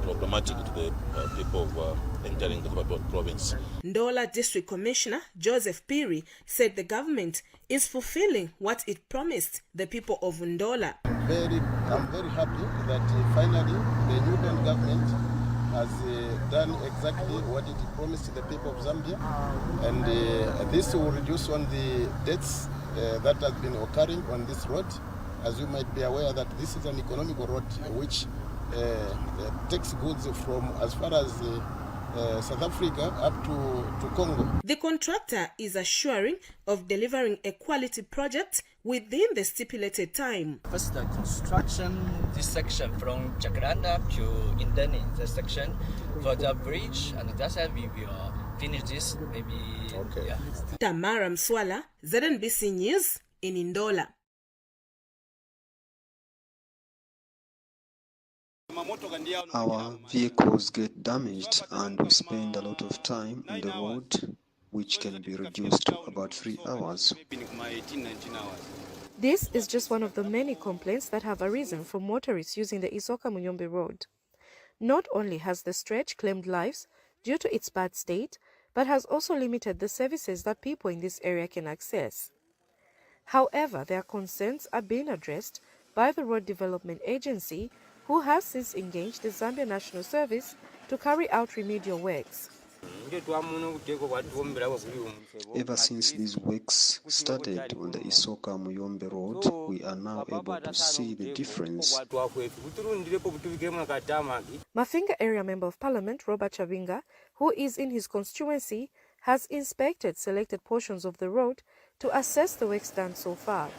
problematic to the people entering the Copper Belt province. Ndola District Commissioner Joseph Piri said the government is fulfilling what it promised the people of Ndola. I'm very happy that finally the new government has done exactly what it promised the people of Zambia, and this will reduce on the deaths that have been occurring on this road. As you might be aware that this is an economical road which takes goods from as far as South Africa up to Congo. The contractor is assuring of delivering a quality project within the stipulated time. First, the construction, this section from Jacaranda to Indeni, the section for the bridge, and that's how we will finish this maybe. Okay. Yeah. Tamara Mswala, ZNBC News in Ndola. Our vehicles get damaged and we spend a lot of time on the road, which can be reduced to about 3 hours. This is just one of the many complaints that have arisen from motorists using the Isoka Muyombe Road. Not only has the stretch claimed lives due to its bad state, but has also limited the services that people in this area can access. However, their concerns are being addressed by the Road Development Agency, who has since engaged the Zambia National Service to carry out remedial works. Ever since these works started on the Isoka Muyombe Road, we are now able to see the difference. Mafinga Area Member of Parliament Robert Chavinga, who is in his constituency, has inspected selected portions of the road to assess the works done so far.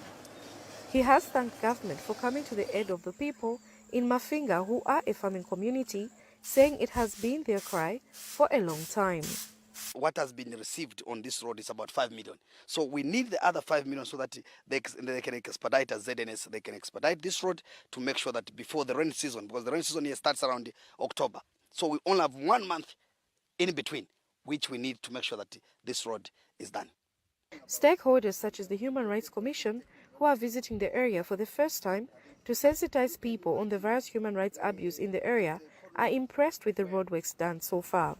He has thanked government for coming to the aid of the people in Mafinga, who are a farming community, saying it has been their cry for a long time. What has been received on this road is about 5 million. So we need the other 5 million so that they can expedite, as ZNS, they can expedite this road to make sure that before the rainy season, because the rainy season here starts around October. So we only have 1 month in between, which we need to make sure that this road is done. Stakeholders such as the Human Rights Commission, who are visiting the area for the first time to sensitize people on the various human rights abuse in the area, are impressed with the roadworks done so far.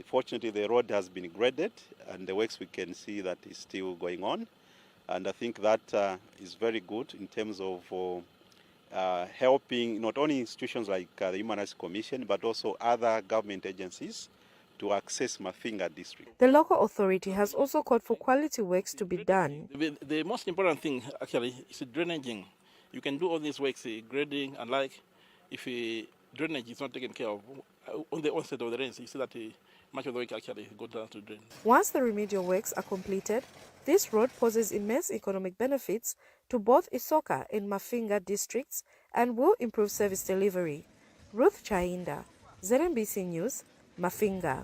Fortunately, the road has been graded and the works we can see that is still going on. And I think that is very good in terms of helping not only institutions like the Human Rights Commission, but also other government agencies to access Mafinga district. The local authority has also called for quality works to be done. The most important thing actually is drainaging. You can do all these works, grading, and like if drainage is not taken care of, on the onset of the rains, you see that much of the work actually goes down to drain. Once the remedial works are completed, this road poses immense economic benefits to both Isoka and Mafinga districts and will improve service delivery. Ruth Chainda, ZNBC News, Mafinga.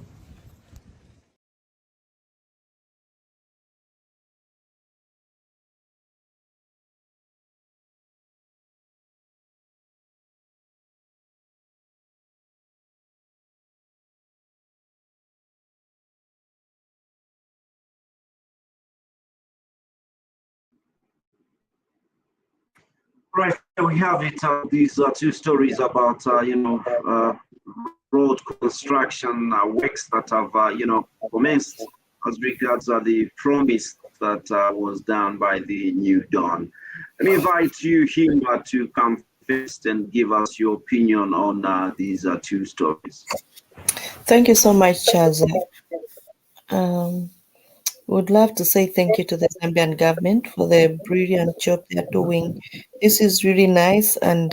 Right, we have it. These are two stories about road construction works that have commenced as regards the promise that was done by the New Dawn. Let me invite you here to come first and give us your opinion on these two stories. Thank you so much, Chaza. Would love to say thank you to the Zambian government for the brilliant job they're doing. This is really nice, and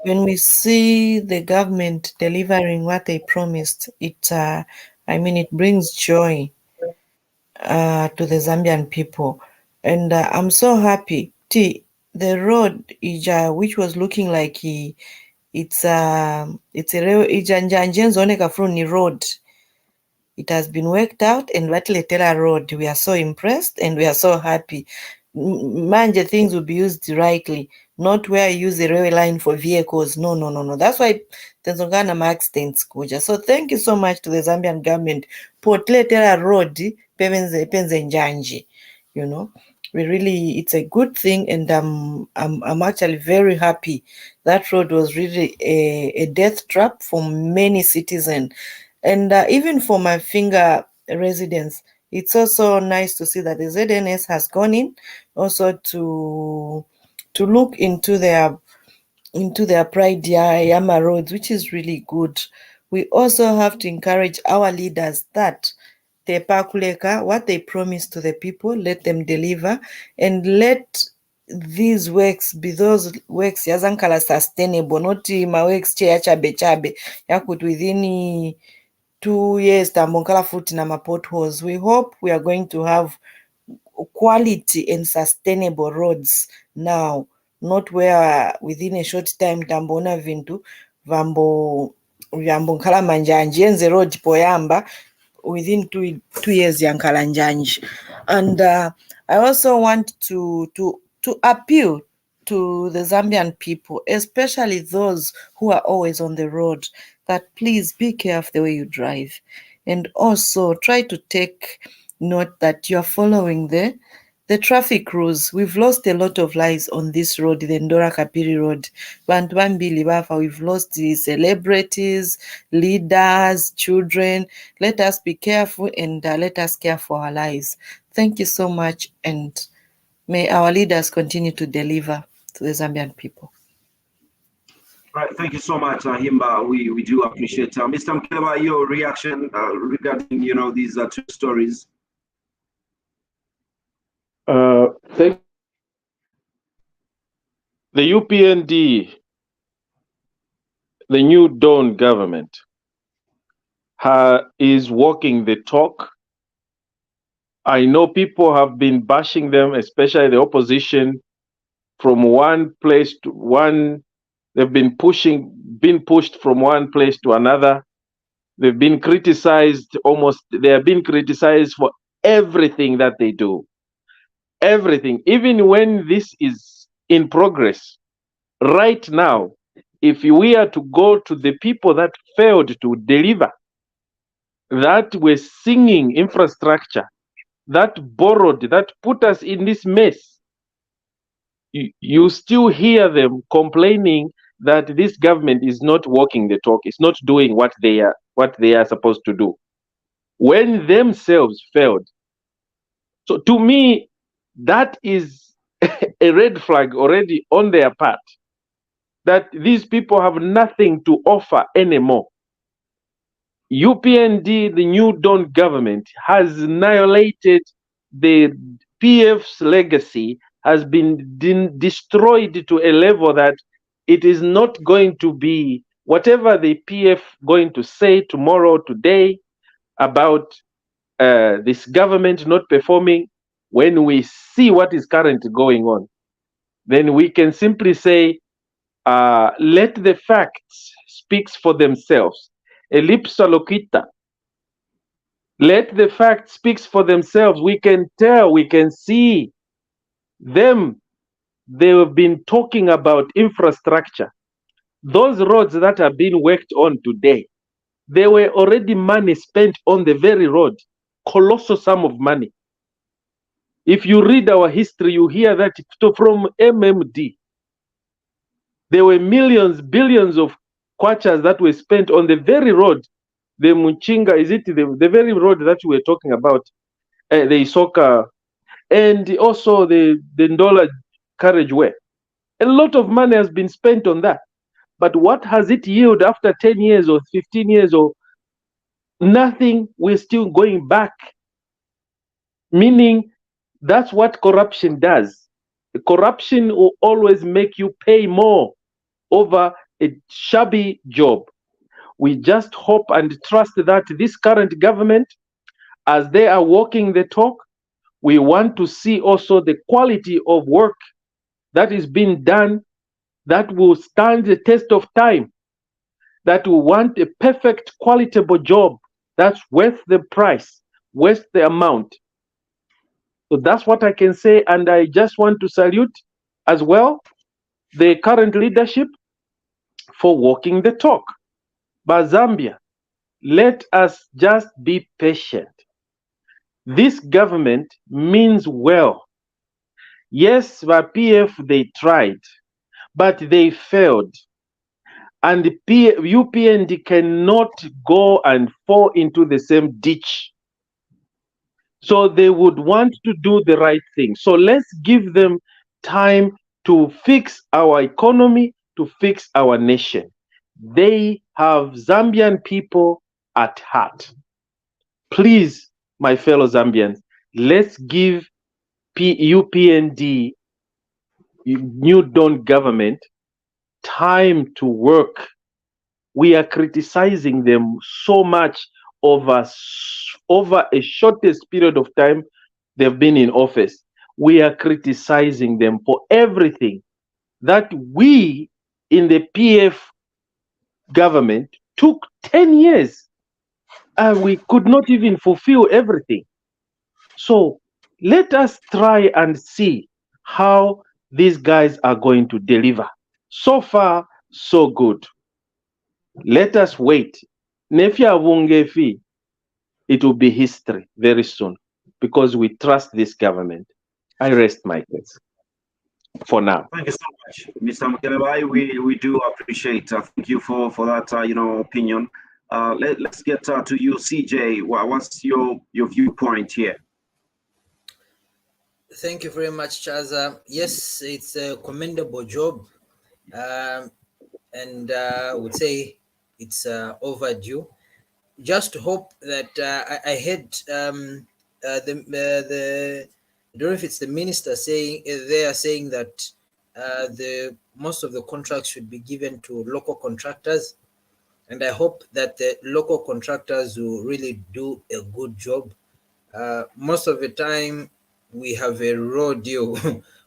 when we see the government delivering what they promised, it brings joy to the Zambian people, and I'm so happy. The road which was looking like it's a real road. It has been worked out, and Watiletela Road, we are so impressed and we are so happy. Manje things will be used rightly, not where you use the railway line for vehicles. No. That's why Tenzongana accidents kuja. So thank you so much to the Zambian government. Potletela Road, Penze Njanji, it's a good thing, and I'm actually very happy. That road was really a death trap for many citizens, and even for my Finger residents. It's also nice to see that the ZNS has gone in also to look into their Pride Yama roads, which is really good. We also have to encourage our leaders that Tepakuleka, what they promise to the people, let them deliver, and let these works be those works yazankala sustainable, not my works chabe yakut within 2 years tambonkala futi na potholes. We hope we are going to have quality and sustainable roads now, not where within a short time tambona vintu vambo nkala manjanji enze road poyamba within 2 years yankala njanji. And I also want to appeal to the Zambian people, especially those who are always on the road, that please be careful the way you drive, and also try to take note that you are following the traffic rules. We've lost a lot of lives on this road, the Ndora Kapiri Road. We've lost the celebrities, leaders, children. Let us be careful, and let us care for our lives. Thank you so much, and may our leaders continue to deliver to the Zambian people. Right, thank you so much, Himba. We do appreciate Mr. Mkeleba, your reaction regarding these two stories. Thank the UPND, the New Dawn government, is walking the talk. I know people have been bashing them, especially the opposition, from one place to one. They've been pushed from one place to another. They've been criticized they have been criticized for everything that they do. Everything, even when this is in progress. Right now, if we are to go to the people that failed to deliver, that were singing infrastructure, that borrowed, that put us in this mess, you still hear them complaining that this government is not walking the talk, it's not doing what they are supposed to do, when themselves failed. So to me, that is a red flag already on their part, that these people have nothing to offer anymore. UPND, the New Dawn government, has annihilated the PF's legacy, has been destroyed to a level that it is not going to be whatever the PF going to say tomorrow, today, about this government not performing. When we see what is currently going on, then we can simply say, let the facts speak for themselves. Ellipsa locita. Let the facts speak for themselves. We can tell, we can see them. They have been talking about infrastructure. Those roads that are being worked on today, there were already money spent on the very road, colossal sum of money. If you read our history, you hear that from MMD, there were millions, billions of kwachas that were spent on the very road, the Muchinga, is it the very road that we were talking about, the Isoka, and also the Ndola carriageway. A lot of money has been spent on that. But what has it yielded after 10 years or 15 years or nothing? We're still going back. Meaning, that's what corruption does. Corruption will always make you pay more over a shabby job. We just hope and trust that this current government, as they are walking the talk, we want to see also the quality of work that is being done that will stand the test of time, that will want a perfect, qualitable job that's worth the price, worth the amount. So that's what I can say, and I just want to salute as well the current leadership for walking the talk. But Zambia, let us just be patient. This government means well. Yes, the PF, they tried, but they failed. And the UPND cannot go and fall into the same ditch. So they would want to do the right thing. So let's give them time to fix our economy, to fix our nation. They have Zambian people at heart. Please, my fellow Zambians, let's give UPND, New Dawn government, time to work. We are criticizing them so much over a shortest period of time they've been in office. We are criticizing them for everything that we in the PF government took 10 years and we could not even fulfill everything. So let us try and see how these guys are going to deliver. So far, so good. Let us wait. Nefia Wungefi, it will be history very soon because we trust this government. I rest my case for now. Thank you so much, Mr. Mukelebai. We do appreciate. Thank you for that opinion. Let's get to you, CJ. What's your viewpoint here? Thank you very much, Chaza. Yes, it's a commendable job, and I would say it's overdue. Just hope that I heard I don't know if it's the minister saying they are saying that most of the contracts should be given to local contractors, and I hope that the local contractors will really do a good job. Most of the time, we have a raw deal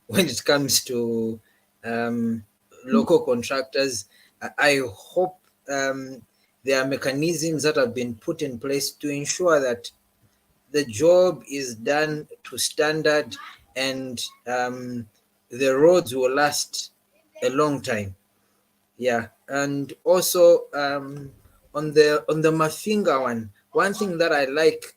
when it comes to local contractors. I hope there are mechanisms that have been put in place to ensure that the job is done to standard and the roads will last a long time. Yeah, and also on the Mafinga one thing that I like,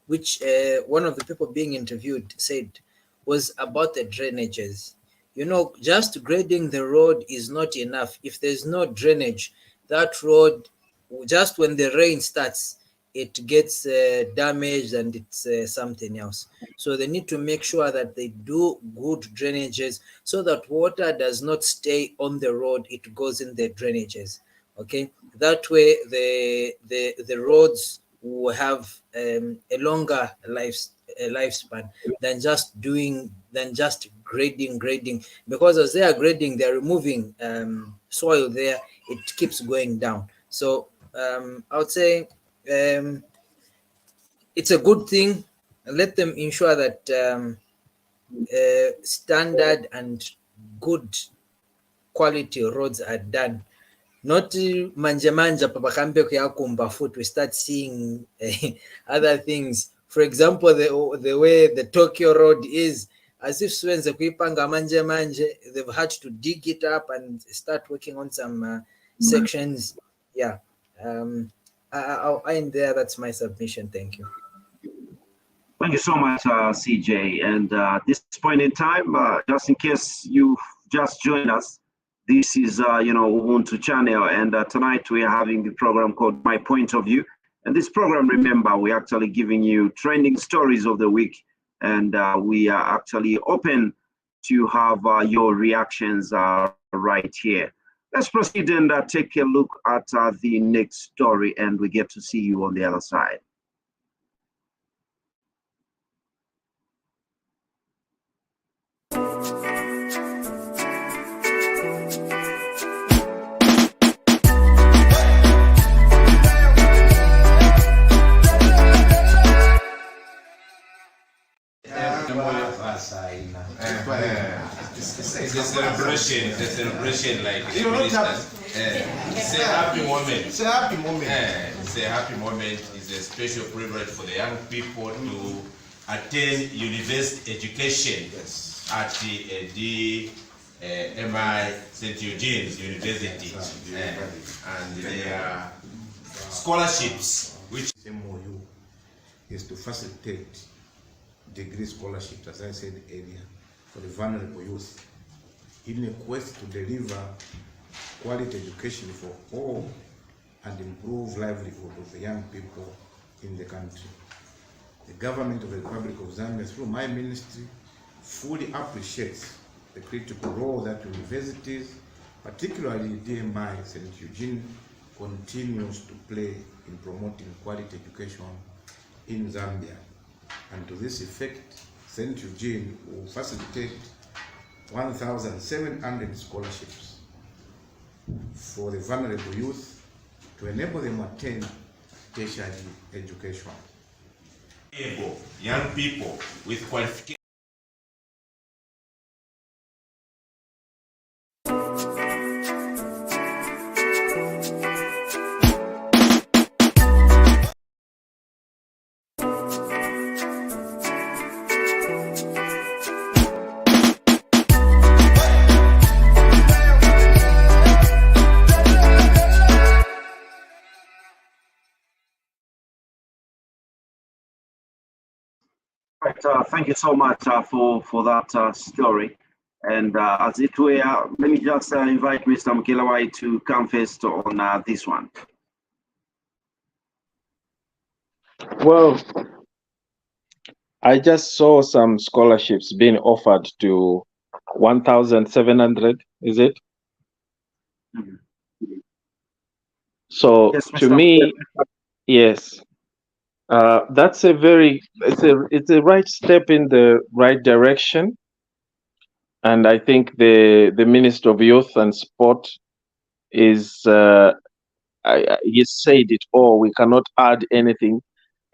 which one of the people being interviewed said, was about the drainages. You know, just grading the road is not enough. If there's no drainage, that road, just when the rain starts, it gets damaged and it's something else. So they need to make sure that they do good drainages so that water does not stay on the road, it goes in the drainages. Okay, that way the roads will have a longer lifespan than just grading, because as they are grading, they're removing soil there, it keeps going down. So I would say it's a good thing. Let them ensure that standard and good quality roads are done. Not manja papakambe kuyakumba foot. We start seeing other things. For example, the way the Tokyo Road is, as if Swenze kuipanga manje, they've had to dig it up and start working on some sections. Yeah, I'll end there. That's my submission. Thank you. Thank you so much, CJ. And at this point in time, just in case you just joined us, this is, Ubuntu channel, and tonight we are having the program called My Point of View. And this program, remember, we're actually giving you trending stories of the week, and we are actually open to have your reactions right here. Let's proceed and take a look at the next story, and we get to see you on the other side. It's a celebration, like it's a happy moment. It's a happy moment. It's a happy moment. It's a special privilege for the young people to attend university education at the MI St. Eugene's University, and their scholarships, which MOU is to facilitate degree scholarships, as I said earlier, for the vulnerable youth, in a quest to deliver quality education for all and improve livelihood of the young people in the country. The government of the Republic of Zambia, through my ministry, fully appreciates the critical role that universities, particularly DMI St. Eugene, continues to play in promoting quality education in Zambia. And to this effect, St. Eugene will facilitate 1,700 scholarships for the vulnerable youth to enable them to attain tertiary education. Young people with qualifications. Right, thank you so much for that story. And as it were, let me just invite Mr. Mkelawai to come first on this one. Well, I just saw some scholarships being offered to 1,700, is it? Mm-hmm. So yes, to me, yes, that's it's a right step in the right direction. And I think the Minister of Youth and Sport is, he said it all, we cannot add anything.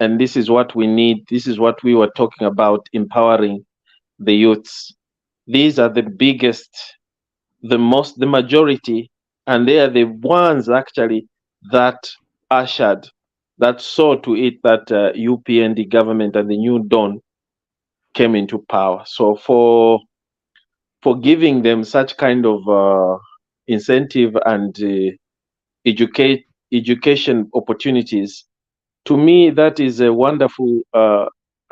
And this is what we need. This is what we were talking about, empowering the youths. These are the biggest, the majority, and they are the ones actually that ushered, that saw to it that UPND government and the new dawn came into power. So for giving them such kind of incentive and education opportunities, to me, that is a wonderful,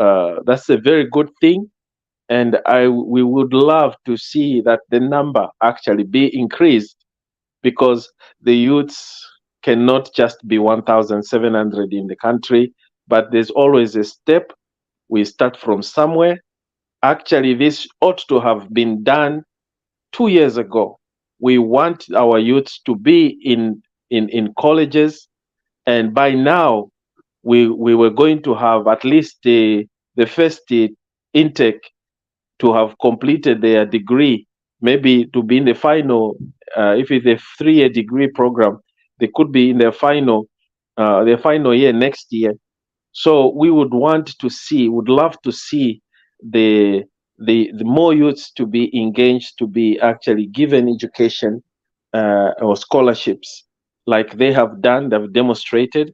that's a very good thing. And we would love to see that the number actually be increased, because the youths cannot just be 1,700 in the country, but there's always a step. We start from somewhere. Actually, this ought to have been done 2 years ago. We want our youths to be in colleges, and by now we were going to have at least the first intake to have completed their degree, maybe to be in the final. If it's a 3-year degree program, they could be in their final year next year. So we would love to see the more youths to be engaged, to be actually given education or scholarships like they have done, they've demonstrated.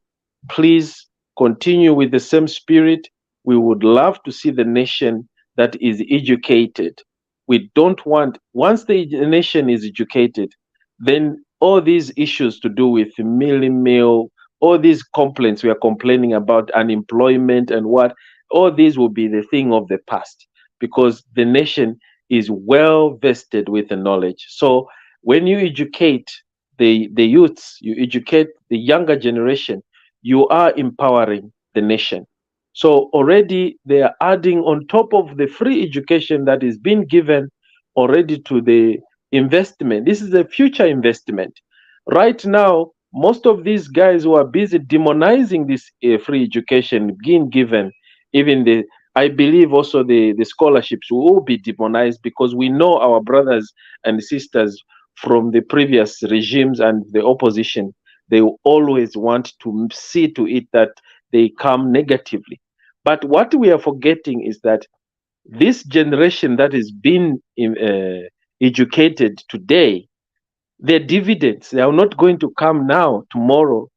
Please continue with the same spirit. We would love to see the nation that is educated. We don't want, once the nation is educated, then all these issues to do with meal, all these complaints we are complaining about, unemployment and what, all these will be the thing of the past, because the nation is well vested with the knowledge. So when you educate the youths, you educate the younger generation, you are empowering the nation. So already they are adding on top of the free education that is being given already to the investment. This is a future investment. Right now, most of these guys who are busy demonizing this free education being given, even I believe also the scholarships will be demonized, because we know our brothers and sisters from the previous regimes and the opposition, they will always want to see to it that they come negatively. But what we are forgetting is that this generation that is being educated today, their dividends, they are not going to come now, tomorrow,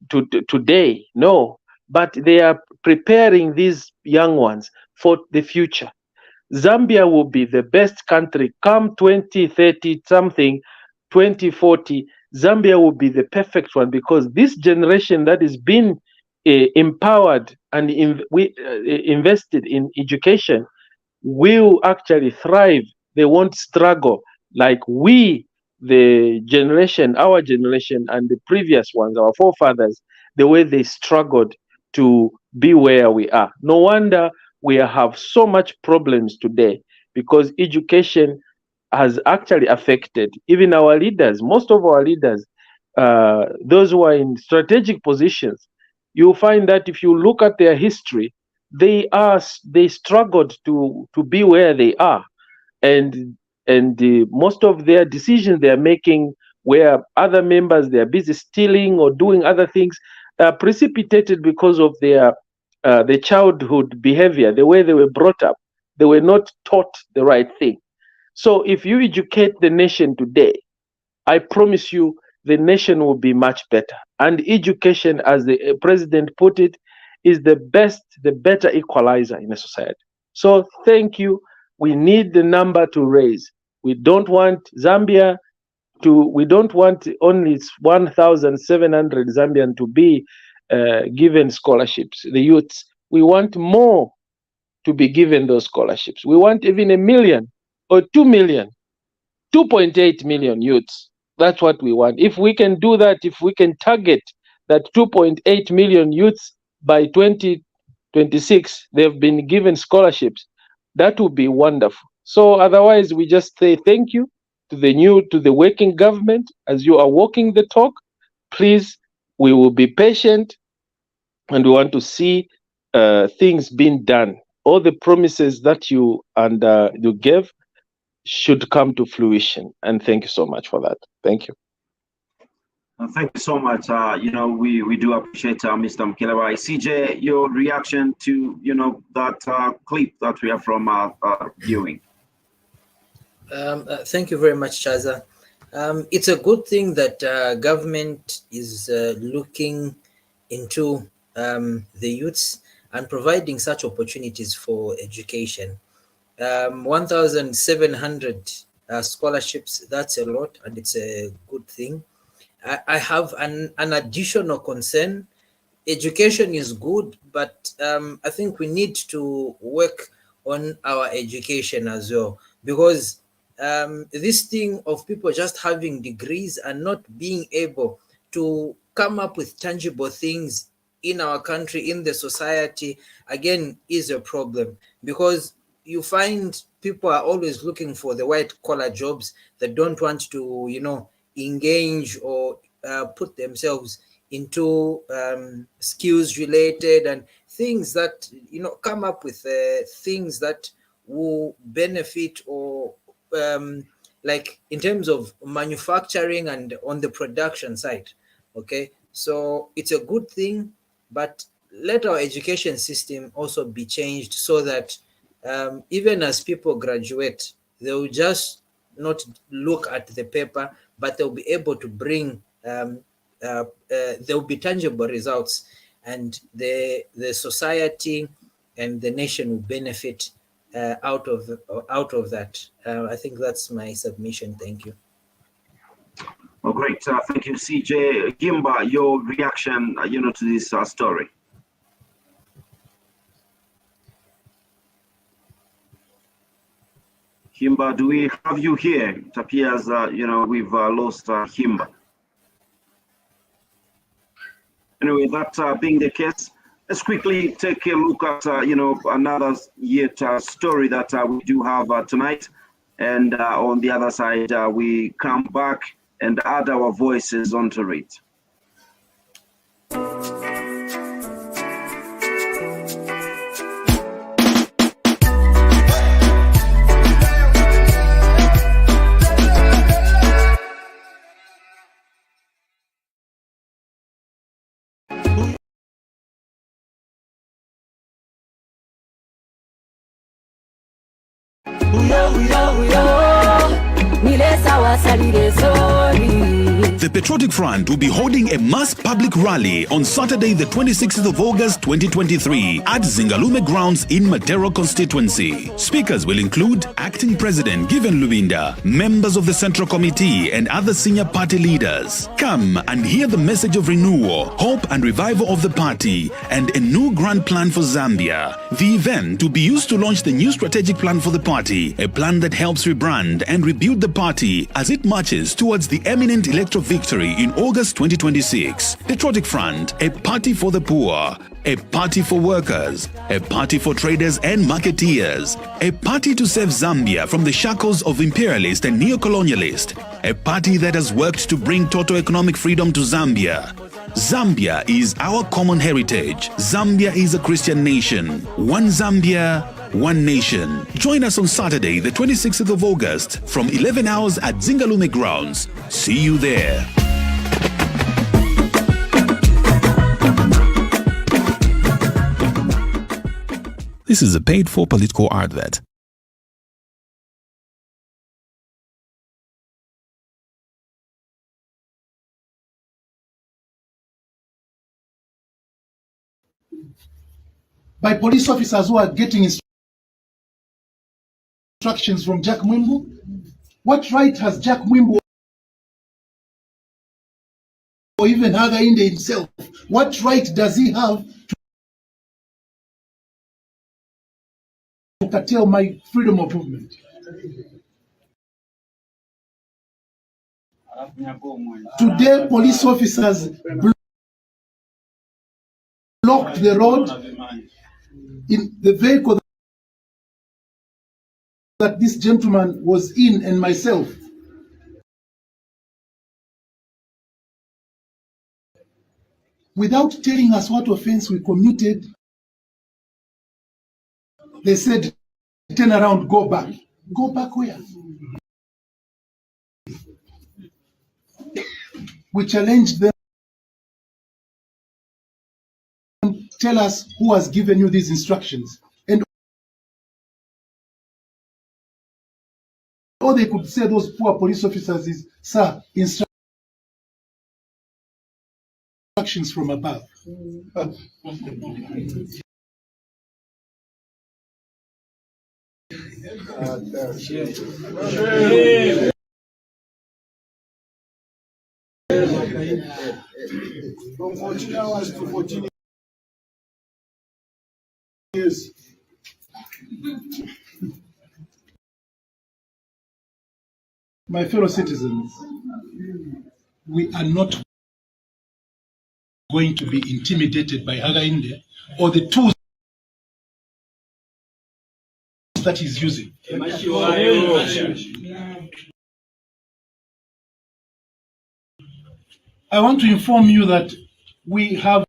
today, no, but they are preparing these young ones for the future. Zambia will be the best country come 2030 something, 2040. Zambia will be the perfect one, because this generation that is being empowered and invested in education will actually thrive. They won't struggle like the generation, our generation, and the previous ones, our forefathers, the way they struggled to be where we are. No wonder we have so much problems today, because education has actually affected even our leaders. Most of our leaders, those who are in strategic positions, you'll find that if you look at their history, they struggled to be where they are, and most of their decisions they are making, where other members they are busy stealing or doing other things, precipitated because of their the childhood behavior, the way they were brought up. They were not taught the right thing. So if you educate the nation today, I promise you the nation will be much better. And education, as the president put it, is the better equalizer in a society. So thank you. We need the number to raise. We don't want Zambia we don't want only 1,700 Zambian to be given scholarships, the youths. We want more to be given those scholarships. We want even 1 million or 2 million, 2.8 million youths. That's what we want. If we can do that, if we can target that 2.8 million youths by 2026, they've been given scholarships, that would be wonderful. So otherwise, we just say thank you to the working government. As you are walking the talk, please, we will be patient, and we want to see things being done. All the promises that you gave should come to fruition. And thank you so much for that. Thank you. Thank you so much. We do appreciate Mr. Mkelewa. CJ, your reaction to that clip that we are from viewing. Thank you very much, Chaza. It's a good thing that government is looking into the youths and providing such opportunities for education. 1,700 scholarships, that's a lot, and it's a good thing. I have an additional concern. Education is good, but I think we need to work on our education as well, because this thing of people just having degrees and not being able to come up with tangible things in our country, in the society, again, is a problem, because you find people are always looking for the white collar jobs that don't want to, engage or put themselves into skills related and things that, come up with things that will benefit or like in terms of manufacturing and on the production side. Okay, so it's a good thing, but let our education system also be changed so that even as people graduate, they will just not look at the paper, but they'll be able to bring there will be tangible results, and the society and the nation will benefit out of that. I think that's my submission. Thank you. Oh, great. Thank you, CJ. Gimba, your reaction, to this story. Himba, do we have you here? It appears, we've lost Himba. Anyway, that being the case, let's quickly take a look at, another yet story that we do have tonight. And on the other side, we come back and add our voices onto it. Nile sawa salire sori The Patriotic Front will be holding a mass public rally on Saturday, the 26th of August 2023 at Zingalume Grounds in Matero constituency. Speakers will include Acting President Given Lubinda, members of the Central Committee and other senior party leaders. Come and hear the message of renewal, hope and revival of the party and a new grand plan for Zambia. The event will be used to launch the new strategic plan for the party, a plan that helps rebrand and rebuild the party as it marches towards the eminent electoral victory in August 2026. Patriotic Front, a party for the poor, a party for workers, a party for traders and marketeers, a party to save Zambia from the shackles of imperialist and neo-colonialist, a party that has worked to bring total economic freedom to Zambia. Zambia is our common heritage. Zambia is a Christian nation. One Zambia, one nation. Join us on Saturday, the 26th of August from 11 hours at Zingalume Grounds. See you there. This is a paid-for political advert. By police officers who are getting instructions from Jack Mwimbu? What right has Jack Mwimbu or even Hakainde himself, what right does he have to curtail my freedom of movement? Today, police officers blocked the road in the vehicle that this gentleman was in and myself. Without telling us what offense we committed, they said, turn around, go back. Go back where? We challenged them. Tell us who has given you these instructions. And all they could say, those poor police officers, is, sir, instructions from above. From 14 hours to 14 years. My fellow citizens, we are not going to be intimidated by Hakainde or the tools that he's using. I want to inform you that we have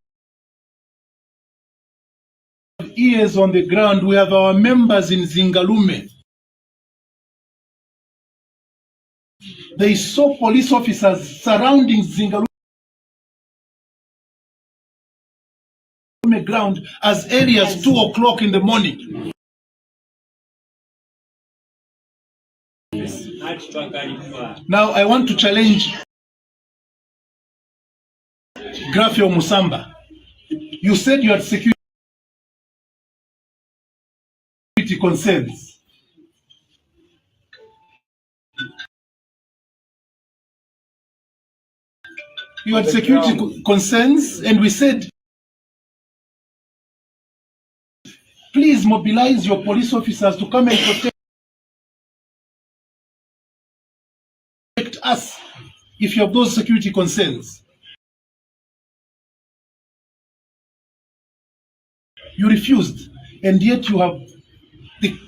ears on the ground. We have our members in Zingalume. They saw police officers surrounding Zingalume ground as early as 2 o'clock in the morning. Now I want to challenge Grafio Musamba. You said you had security concerns. You had security concerns, and we said, please mobilize your police officers to come and protect us if you have those security concerns. You refused, and yet you have the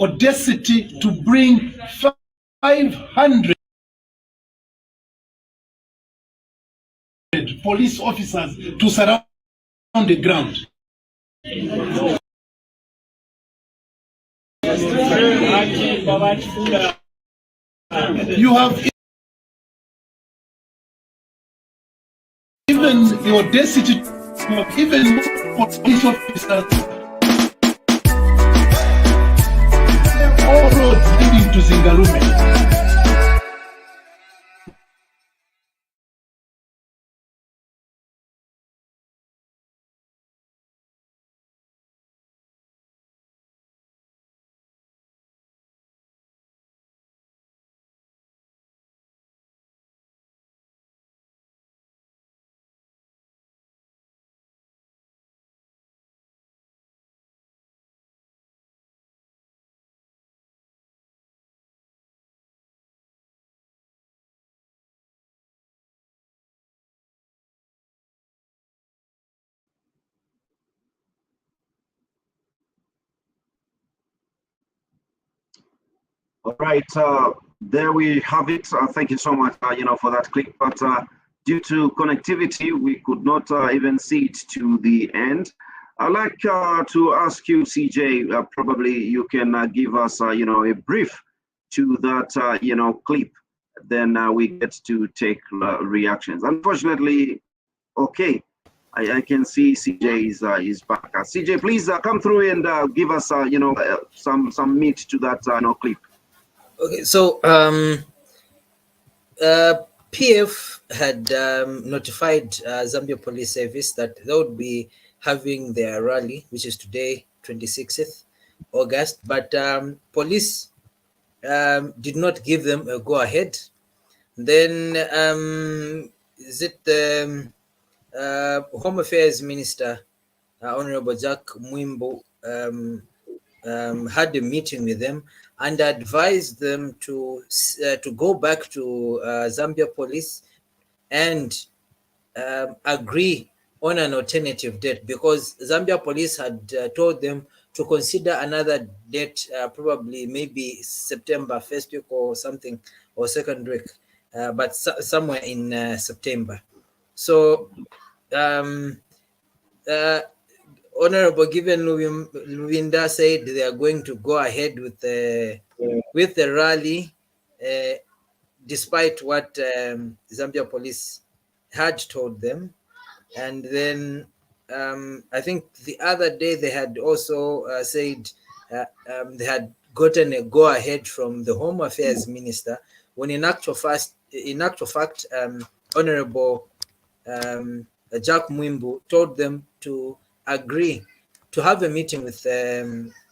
audacity to bring 500 police officers to surround the ground. You have even the audacity to even police officers all roads leading to Zingalume. All right, there we have it. Thank you so much, for that clip. But due to connectivity, we could not even see it to the end. I'd like to ask you, CJ, probably you can give us, a brief to that, clip. Then we get to take reactions. Unfortunately, okay, I can see CJ is back. CJ, please come through and give us, some meat to that, clip. Okay, so PF had notified Zambia Police Service that they would be having their rally, which is today, 26th August, but police did not give them a go-ahead. Then is it the Home Affairs Minister, Honorable Jack Mwimbo, had a meeting with them and advised them to go back to Zambia Police and agree on an alternative date, because Zambia Police had told them to consider another date, probably maybe September 1st week or something, or second week, but somewhere in September. So Honorable Given Luvinda said they are going to go ahead with the rally, despite what Zambia Police had told them. And then I think the other day they had also said they had gotten a go-ahead from the Home Affairs Minister, when in actual fact, Honorable Jack Mwimbu told them to agree to have a meeting with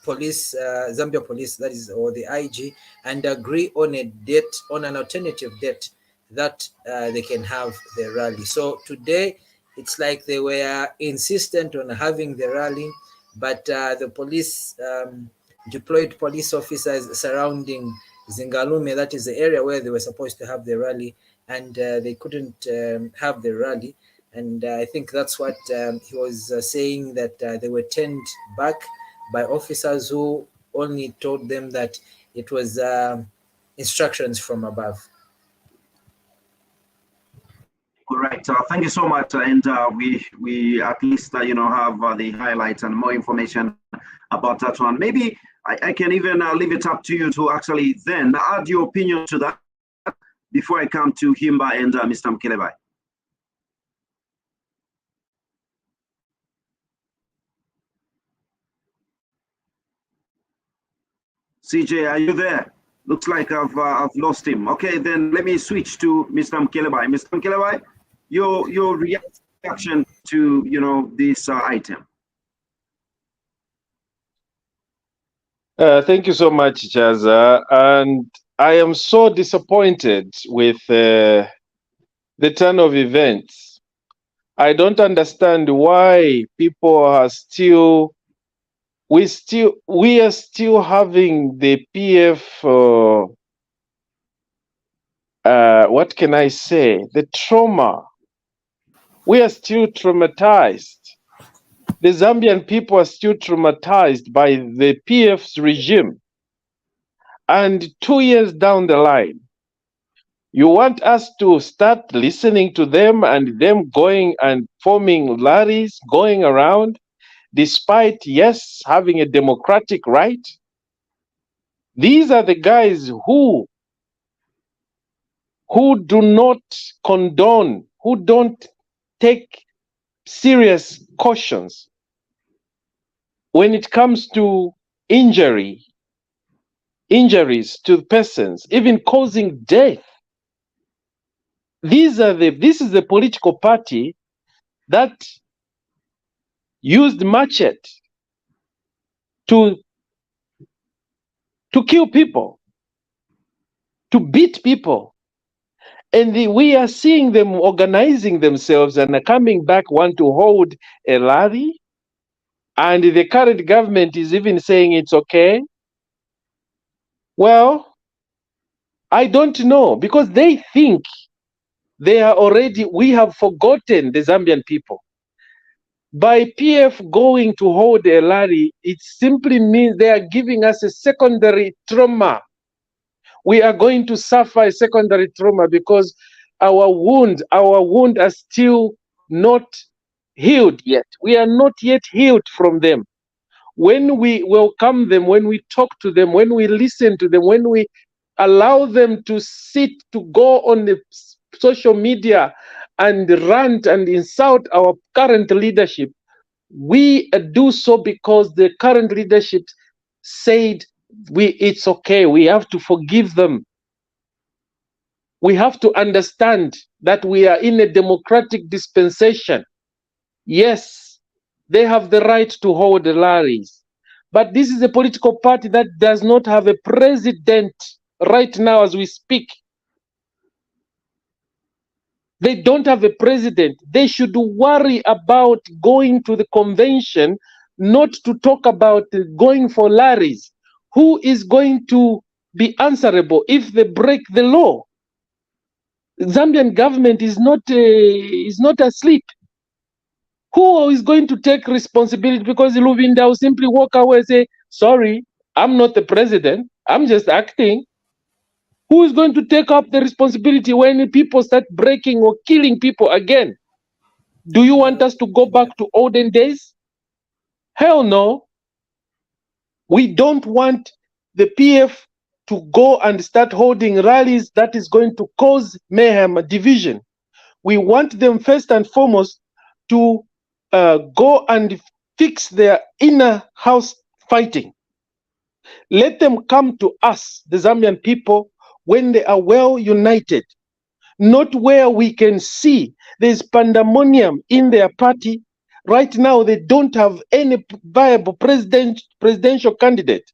police, Zambia Police, that is, or the IG, and agree on a date, on an alternative date that they can have the rally. So today, it's like they were insistent on having the rally, but the police deployed police officers surrounding Zingalume, that is the area where they were supposed to have the rally, and they couldn't have the rally. And I think that's what he was saying, that they were turned back by officers who only told them that it was instructions from above. All right, thank you so much. And we at least, have the highlights and more information about that one. Maybe I can even leave it up to you to actually then add your opinion to that before I come to Himba and Mr. Mkelebai. CJ, are you there? Looks like I've lost him. Okay, then let me switch to Mr. Mkelebai. Mr. Mkelebai, your reaction to this item. Thank you so much, Chaza. And I am so disappointed with the turn of events. I don't understand why people are still. We are still having the PF. What can I say? The trauma. We are still traumatized. The Zambian people are still traumatized by the PF's regime. And 2 years down the line, you want us to start listening to them and them going and forming rallies, going around, despite, yes, having a democratic right? These are the guys who do not condone, who don't take serious cautions when it comes to injuries to persons, even causing death. This is the political party that used machete to kill people, to beat people. And we are seeing them organizing themselves and coming back, want to hold a rally. And the current government is even saying it's okay. Well, I don't know, because they think we have forgotten the Zambian people. By PF going to hold a rally, it simply means they are giving us a secondary trauma we are going to suffer a secondary trauma because our wound are still not healed yet. We are not yet healed from them. When we welcome them, when we talk to them, when we listen to them, when we allow them to go on the social media and rant and insult our current leadership, we do so because the current leadership said it's okay, we have to forgive them. We have to understand that we are in a democratic dispensation. Yes, they have the right to hold rallies, but this is a political party that does not have a president right now as we speak. They don't have a president. They should worry about going to the convention, not to talk about going for rallies. Who is going to be answerable if they break the law? The Zambian government is not asleep. Who is going to take responsibility? Because Luvinda will simply walk away and say, sorry, I'm not the president, I'm just acting. Who is going to take up the responsibility when people start breaking or killing people again? Do you want us to go back to olden days? Hell no. We don't want the PF to go and start holding rallies that is going to cause mayhem, division. We want them first and foremost to go and fix their inner house fighting. Let them come to us, the Zambian people, when they are well united, not where we can see there's pandemonium in their party. Right now, they don't have any viable presidential candidate.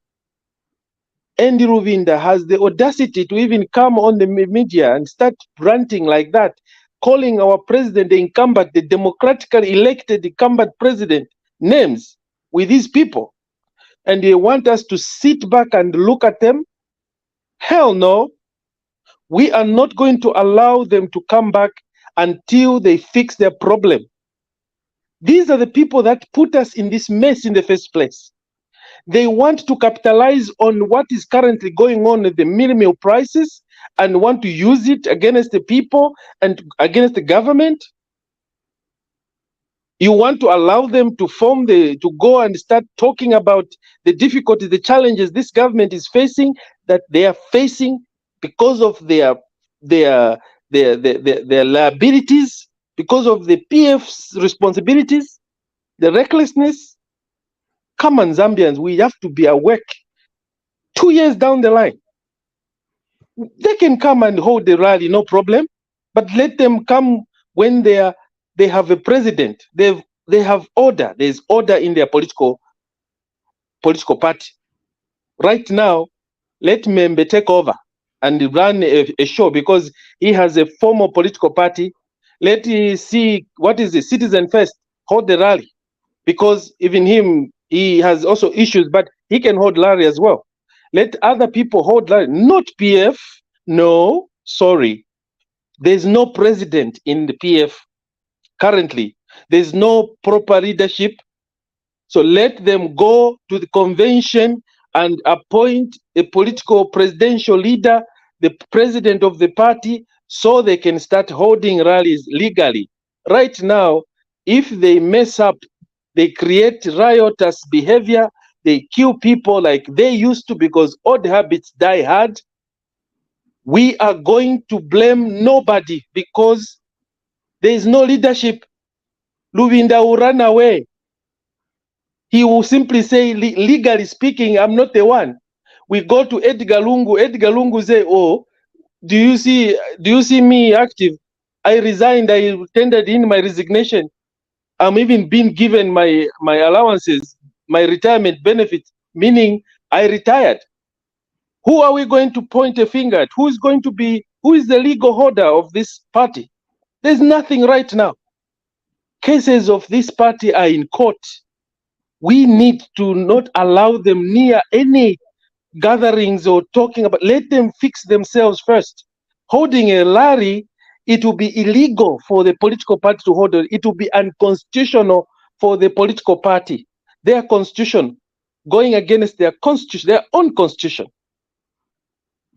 Andy Ruvinda has the audacity to even come on the media and start ranting like that, calling our president the incumbent, the democratically elected incumbent president, names with these people. And they want us to sit back and look at them? Hell no. We are not going to allow them to come back until they fix their problem. These are the people that put us in this mess in the first place. They want to capitalize on what is currently going on with the meal prices and want to use it against the people and against the government. You want to allow them to go and start talking about the difficulties, the challenges this government is facing, that they are facing because of their liabilities, because of the PF's responsibilities, the recklessness. Come on, Zambians, we have to be awake. 2 years down the line, they can come and hold the rally, no problem, but let them come when they have a president. They have order. There's order in their political party. Right now, let Membe take over and run a show because he has a formal political party. Let me see what is the Citizen First, hold the rally, because even him, he has also issues, but he can hold rally as well. Let other people hold rally, not PF. No, sorry. There's no president in the PF currently. There's no proper leadership. So let them go to the convention and appoint a political presidential leader, the president of the party, so they can start holding rallies legally. Right now, if they mess up, they create riotous behavior, they kill people like they used to because old habits die hard. We are going to blame nobody because there is no leadership. Luvinda will run away. He will simply say, legally speaking, I'm not the one. We go to Edgar Lungu. Edgar Lungu say, oh, do you see me active? I resigned. I tendered in my resignation. I'm even being given my allowances, my retirement benefits, meaning I retired. Who are we going to point a finger at? Who is the legal holder of this party? There's nothing right now. Cases of this party are in court. We need to not allow them near any gatherings or talking about, let them fix themselves first. Holding a rally, it will be illegal for the political party to hold it. It will be unconstitutional for the political party. Their constitution going against their constitution, their own constitution.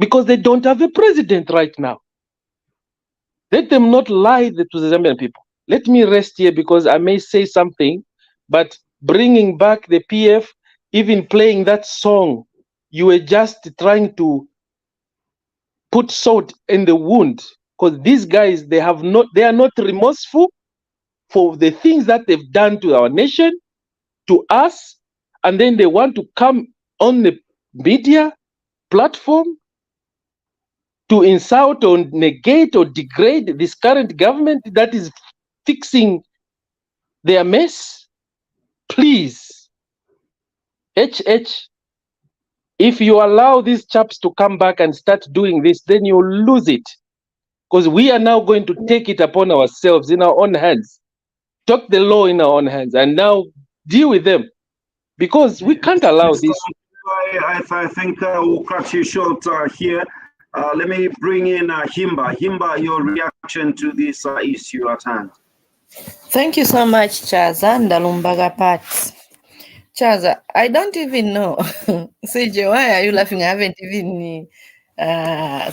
because they don't have a president right now. Let them not lie to the Zambian people. Let me rest here because I may say something, but bringing back the PF, even playing that song, you were just trying to put salt in the wound, because these guys, they are not remorseful for the things that they've done to our nation, to us, and then they want to come on the media platform to insult or negate or degrade this current government that is fixing their mess. Please, HH, if you allow these chaps to come back and start doing this, then you'll lose it. Because we are now going to take it upon ourselves in our own hands. Take the law in our own hands and now deal with them. Because we can't allow this. I think we'll cut you short here. Let me bring in Himba. Himba, your reaction to this issue at hand. Thank you so much, Chaza Ndalumbaga Pat. Chaza, I don't even know. CJ, why are you laughing? I haven't even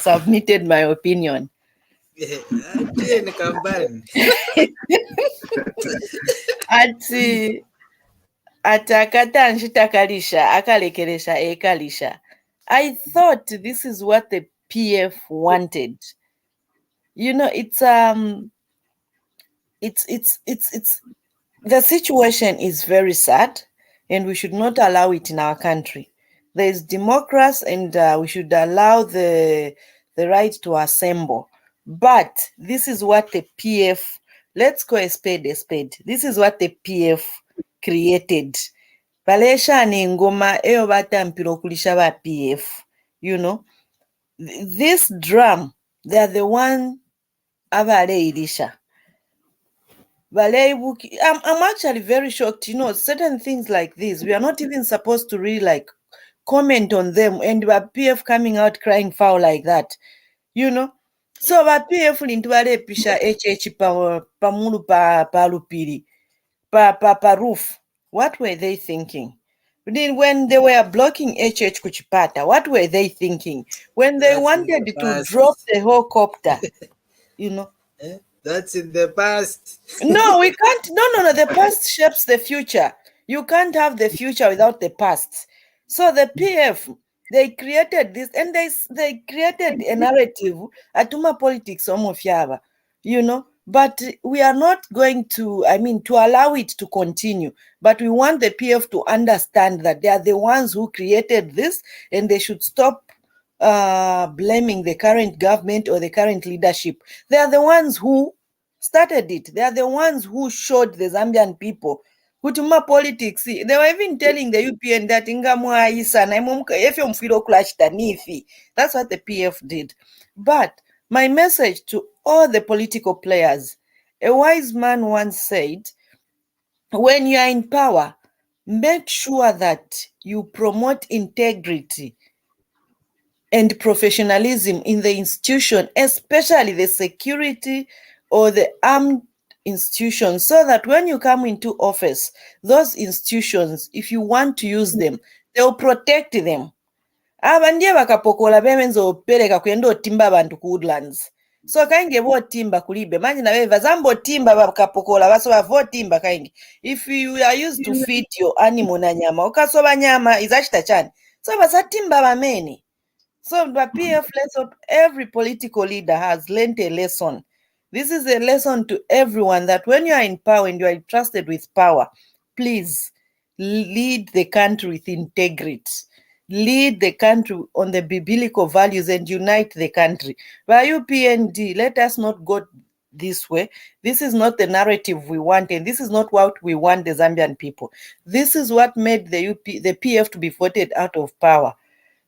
submitted my opinion. Atakata nchitakalisha akalekeresha ekalisha. I thought this is what the PF wanted. You know, it's the situation is very sad, and we should not allow it in our country. There is democracy, and we should allow the right to assemble. But this is what the PF, let's go a spade a spade. This is what the PF created. Balesha ngoma eyo batampiro kulisha ba PF. You know, this drum, they are the one abale ilisha. I'm actually very shocked. You know, certain things like this, we are not even supposed to really like comment on them, and PF coming out crying foul like that, you know. So PF lintwale pisha HH pamulu pa lupiri pa roof. What were they thinking? When they were blocking HH Kuchipata, what were they thinking? When they wanted to drop the helicopter, you know. That's in the past. No, we can't. No. The past shapes the future. You can't have the future without the past. So the PF, they created this, and they created a narrative, atuma politics omofiaba, you know. But we are not going to, to allow it to continue. But we want the PF to understand that they are the ones who created this, and they should stop blaming the current government or the current leadership. They are the ones who started it. They are the ones who showed the Zambian people kutuma politics. They were even telling the UPN that ingamwa isa na efyo mfiro clash tanifi. That's what the PF did. But my message to all the political players, a wise man once said, when you are in power, make sure that you promote integrity and professionalism in the institution, especially the security or the armed institutions, so that when you come into office, those institutions, if you want to use them, they will protect them. Abandiye bakapokola bemenzo pereka kwendo timba abantu ku Woodlands. So kainge bo timba kulibe. Manji na weva zambo timba bakapokola baso bavo timba kainge. If you are used to feed your animal na nyama, okasoba nyama izashita chani. So basa timba bameni. So the PF lesson, every political leader has learned a lesson. This is a lesson to everyone that when you are in power and you are entrusted with power, please lead the country with integrity. Lead the country on the biblical values and unite the country. By UPND, let us not go this way. This is not the narrative we want, and this is not what we want the Zambian people. This is what made the PF to be voted out of power.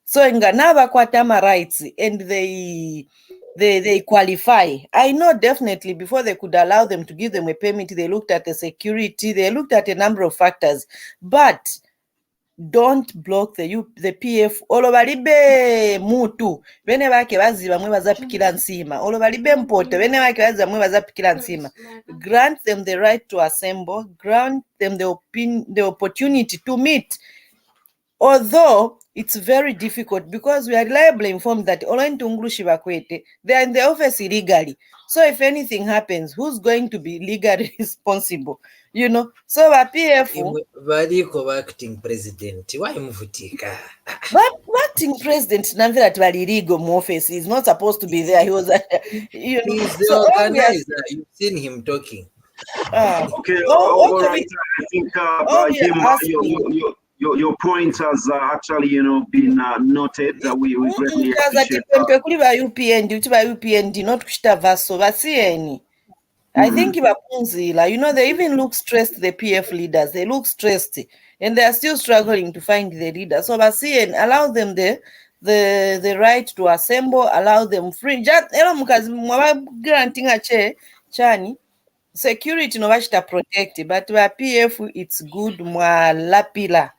So Nganaba Kwatama rights, and they qualify. I know definitely before they could allow them to give them a permit, they looked at the security, they looked at a number of factors, but don't block the PF. Olobalibe mutu bene bake baziba mwe bazapikira nsima. Olobalibe mpoto bene bake baziba mwe bazapikira nsima. Grant them the right to assemble, grant them the opportunity to meet. Although it's very difficult because we are reliably informed that Olen Tungulu Shivakwete, they are in the office illegally. So if anything happens, who's going to be legally responsible? You know, so a PF valiko acting president waimuvutika acting president nothing that very legal office is not supposed to be there. He was you know, he's the organizer. You've seen him talking. Okay, all right. I think your point has actually, you know, been noted. We greatly appreciate UPND, not Vaso, I think you know, they even look stressed, the PF leaders, they look stressed and they are still struggling to find the leader. So allow them the right to assemble, allow them free. Granting a chair, Chani, security no vachita protect, but PF it's good mwa lapila.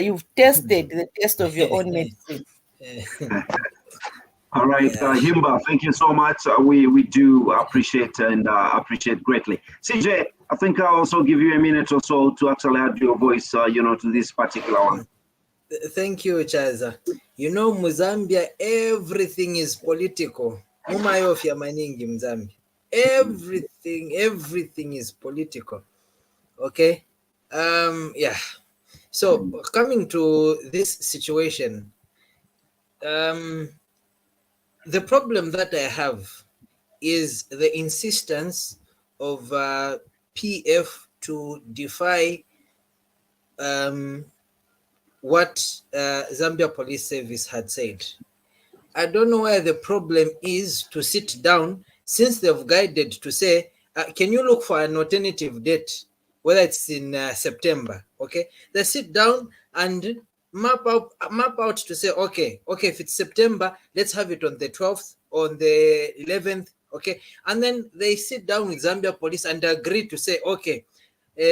You've tested the test of your own medicine. All right, Himba, thank you so much. We do appreciate and appreciate greatly. CJ, I think I'll also give you a minute or so to actually add your voice, you know, to this particular one. Thank you, Chaza. You know, Mozambia, everything is political. Mumayofya maningi Mzambia. Everything is political. Okay? Yeah. So coming to this situation, the problem that I have is the insistence of PF to defy what Zambia Police Service had said. I don't know where the problem is to sit down, since they've guided to say, can you look for an alternative date, whether it's in September, okay? They sit down and map out to say, okay, if it's September, let's have it on the 12th, on the 11th, okay? And then they sit down with Zambia Police and agree to say, okay,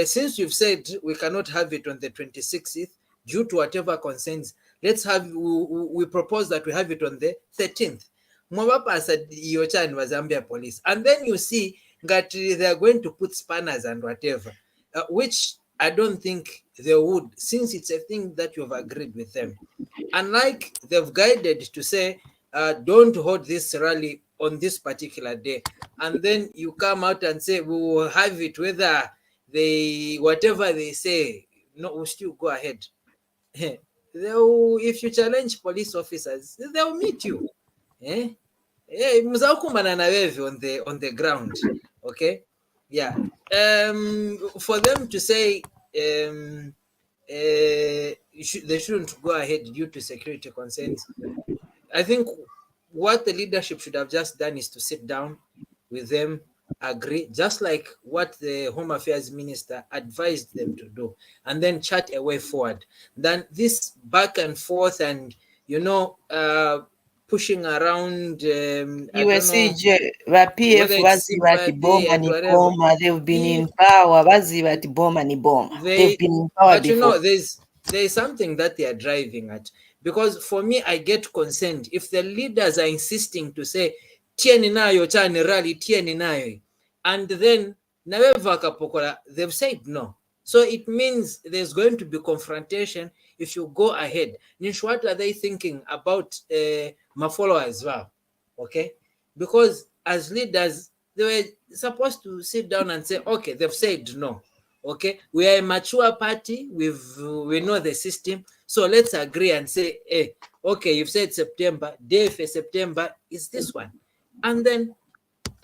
since you've said we cannot have it on the 26th, due to whatever concerns, let's have, we propose that we have it on the 13th. Mwabapa said, Yocha and Zambia Police. And then you see that they are going to put spanners and whatever, which I don't think they would, since it's a thing that you've agreed with them. Unlike they've guided to say, don't hold this rally on this particular day. And then you come out and say, we will have it whether whatever they say, no, we'll still go ahead. If you challenge police officers, they'll meet you. On the ground. Okay? Yeah. For them to say they shouldn't go ahead due to security concerns, I think what the leadership should have just done is to sit down with them, agree, just like what the Home Affairs Minister advised them to do, and then chart a way forward. Then this back and forth and, you know, pushing around USCJ, PF Wazivati Boma ni Boma, they've been in power, Wazivati Boma ni Boma. They've been in power before. You know, there's something that they are driving at. Because for me, I get concerned if the leaders are insisting to say, tieni nayo chani rally, tieni nayo. And then, they've said no. So it means there's going to be confrontation if you go ahead. What are they thinking about Mafolo as well? Okay? Because as leaders, they were supposed to sit down and say, okay, they've said no. Okay? We are a mature party. We know the system. So let's agree and say, hey, okay, you've said September. Day for September is this one. And then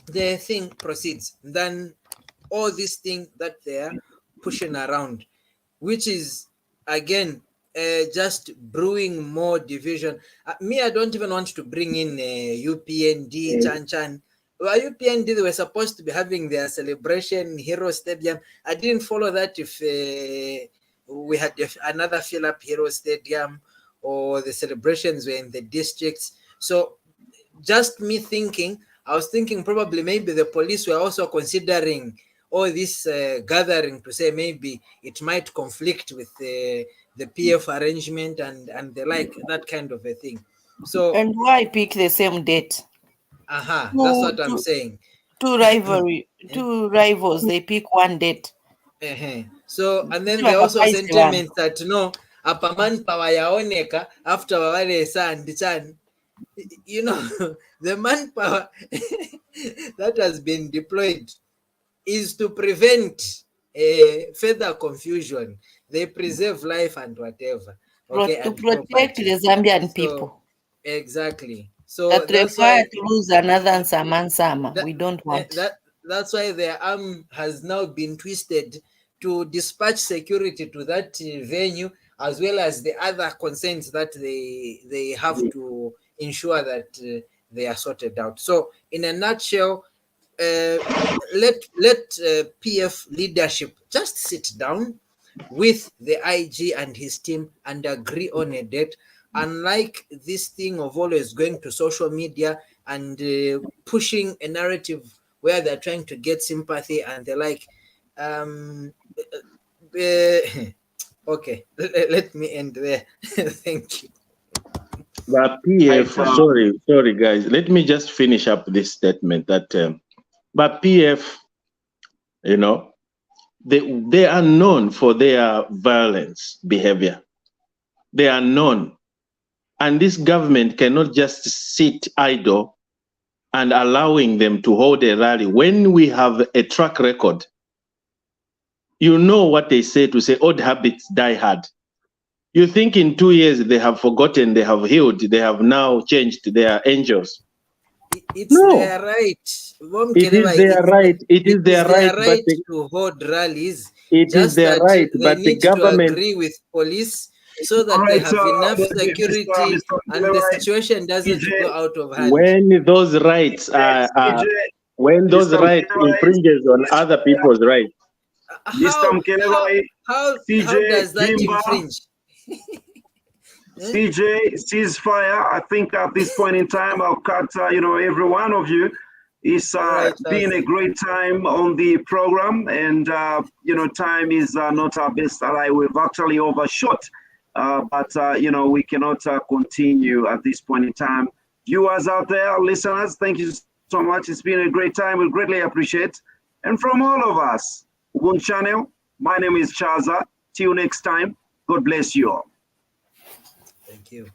the thing proceeds. Then all these things that they are pushing around, which is, again, just brewing more division. I don't even want to bring in UPND, Chan. Well, UPND, they were supposed to be having their celebration, Hero Stadium. I didn't follow that if we had another fill-up Hero Stadium or the celebrations were in the districts. So just me thinking, I was thinking probably maybe the police were also considering all this gathering to say maybe it might conflict with the PF arrangement and the like, that kind of a thing. So and why pick the same date? That's what I'm saying. Two rivals, they pick one date. So, and then they also sentiment that no, apa manpower yaoneka after wavalesa and chan, you know, the manpower that has been deployed is to prevent further confusion. They preserve life and whatever. Okay, To and protect property. the Zambian So, people. exactly. So That that's require why to lose another Nsama. We don't want. that's why their arm has now been twisted to dispatch security to that venue, as well as the other concerns that they have to ensure that they are sorted out. So in a nutshell, let PF leadership just sit down with the IG and his team and agree on a date. Unlike this thing of always going to social media and pushing a narrative where they're trying to get sympathy and they're like, okay, let me end there. Thank you. But PF, sorry guys, let me just finish up this statement that, but PF, you know, they are known for their violence behavior. They are known. And this government cannot just sit idle and allowing them to hold a rally when we have a track record. You know what they say to say, old habits die hard. You think in 2 years they have forgotten, they have healed, they have now changed, they are angels. It's their right. It is their right. It is their right, but to hold rallies. It is their right, but the government to agree with police so that they have enough security and the situation doesn't go out of hand. When those rights are when those rights infringes on other people's rights. How does that infringe? CJ, ceasefire. I think at this point in time, I'll cut, every one of you. It's been a great time on the program, and time is not our best ally. We've actually overshot, but we cannot continue at this point in time. Viewers out there, listeners, thank you so much. It's been a great time. We greatly appreciate. And from all of us, Ubuntu Channel, my name is Chaza. Till next time, God bless you all. Thank you.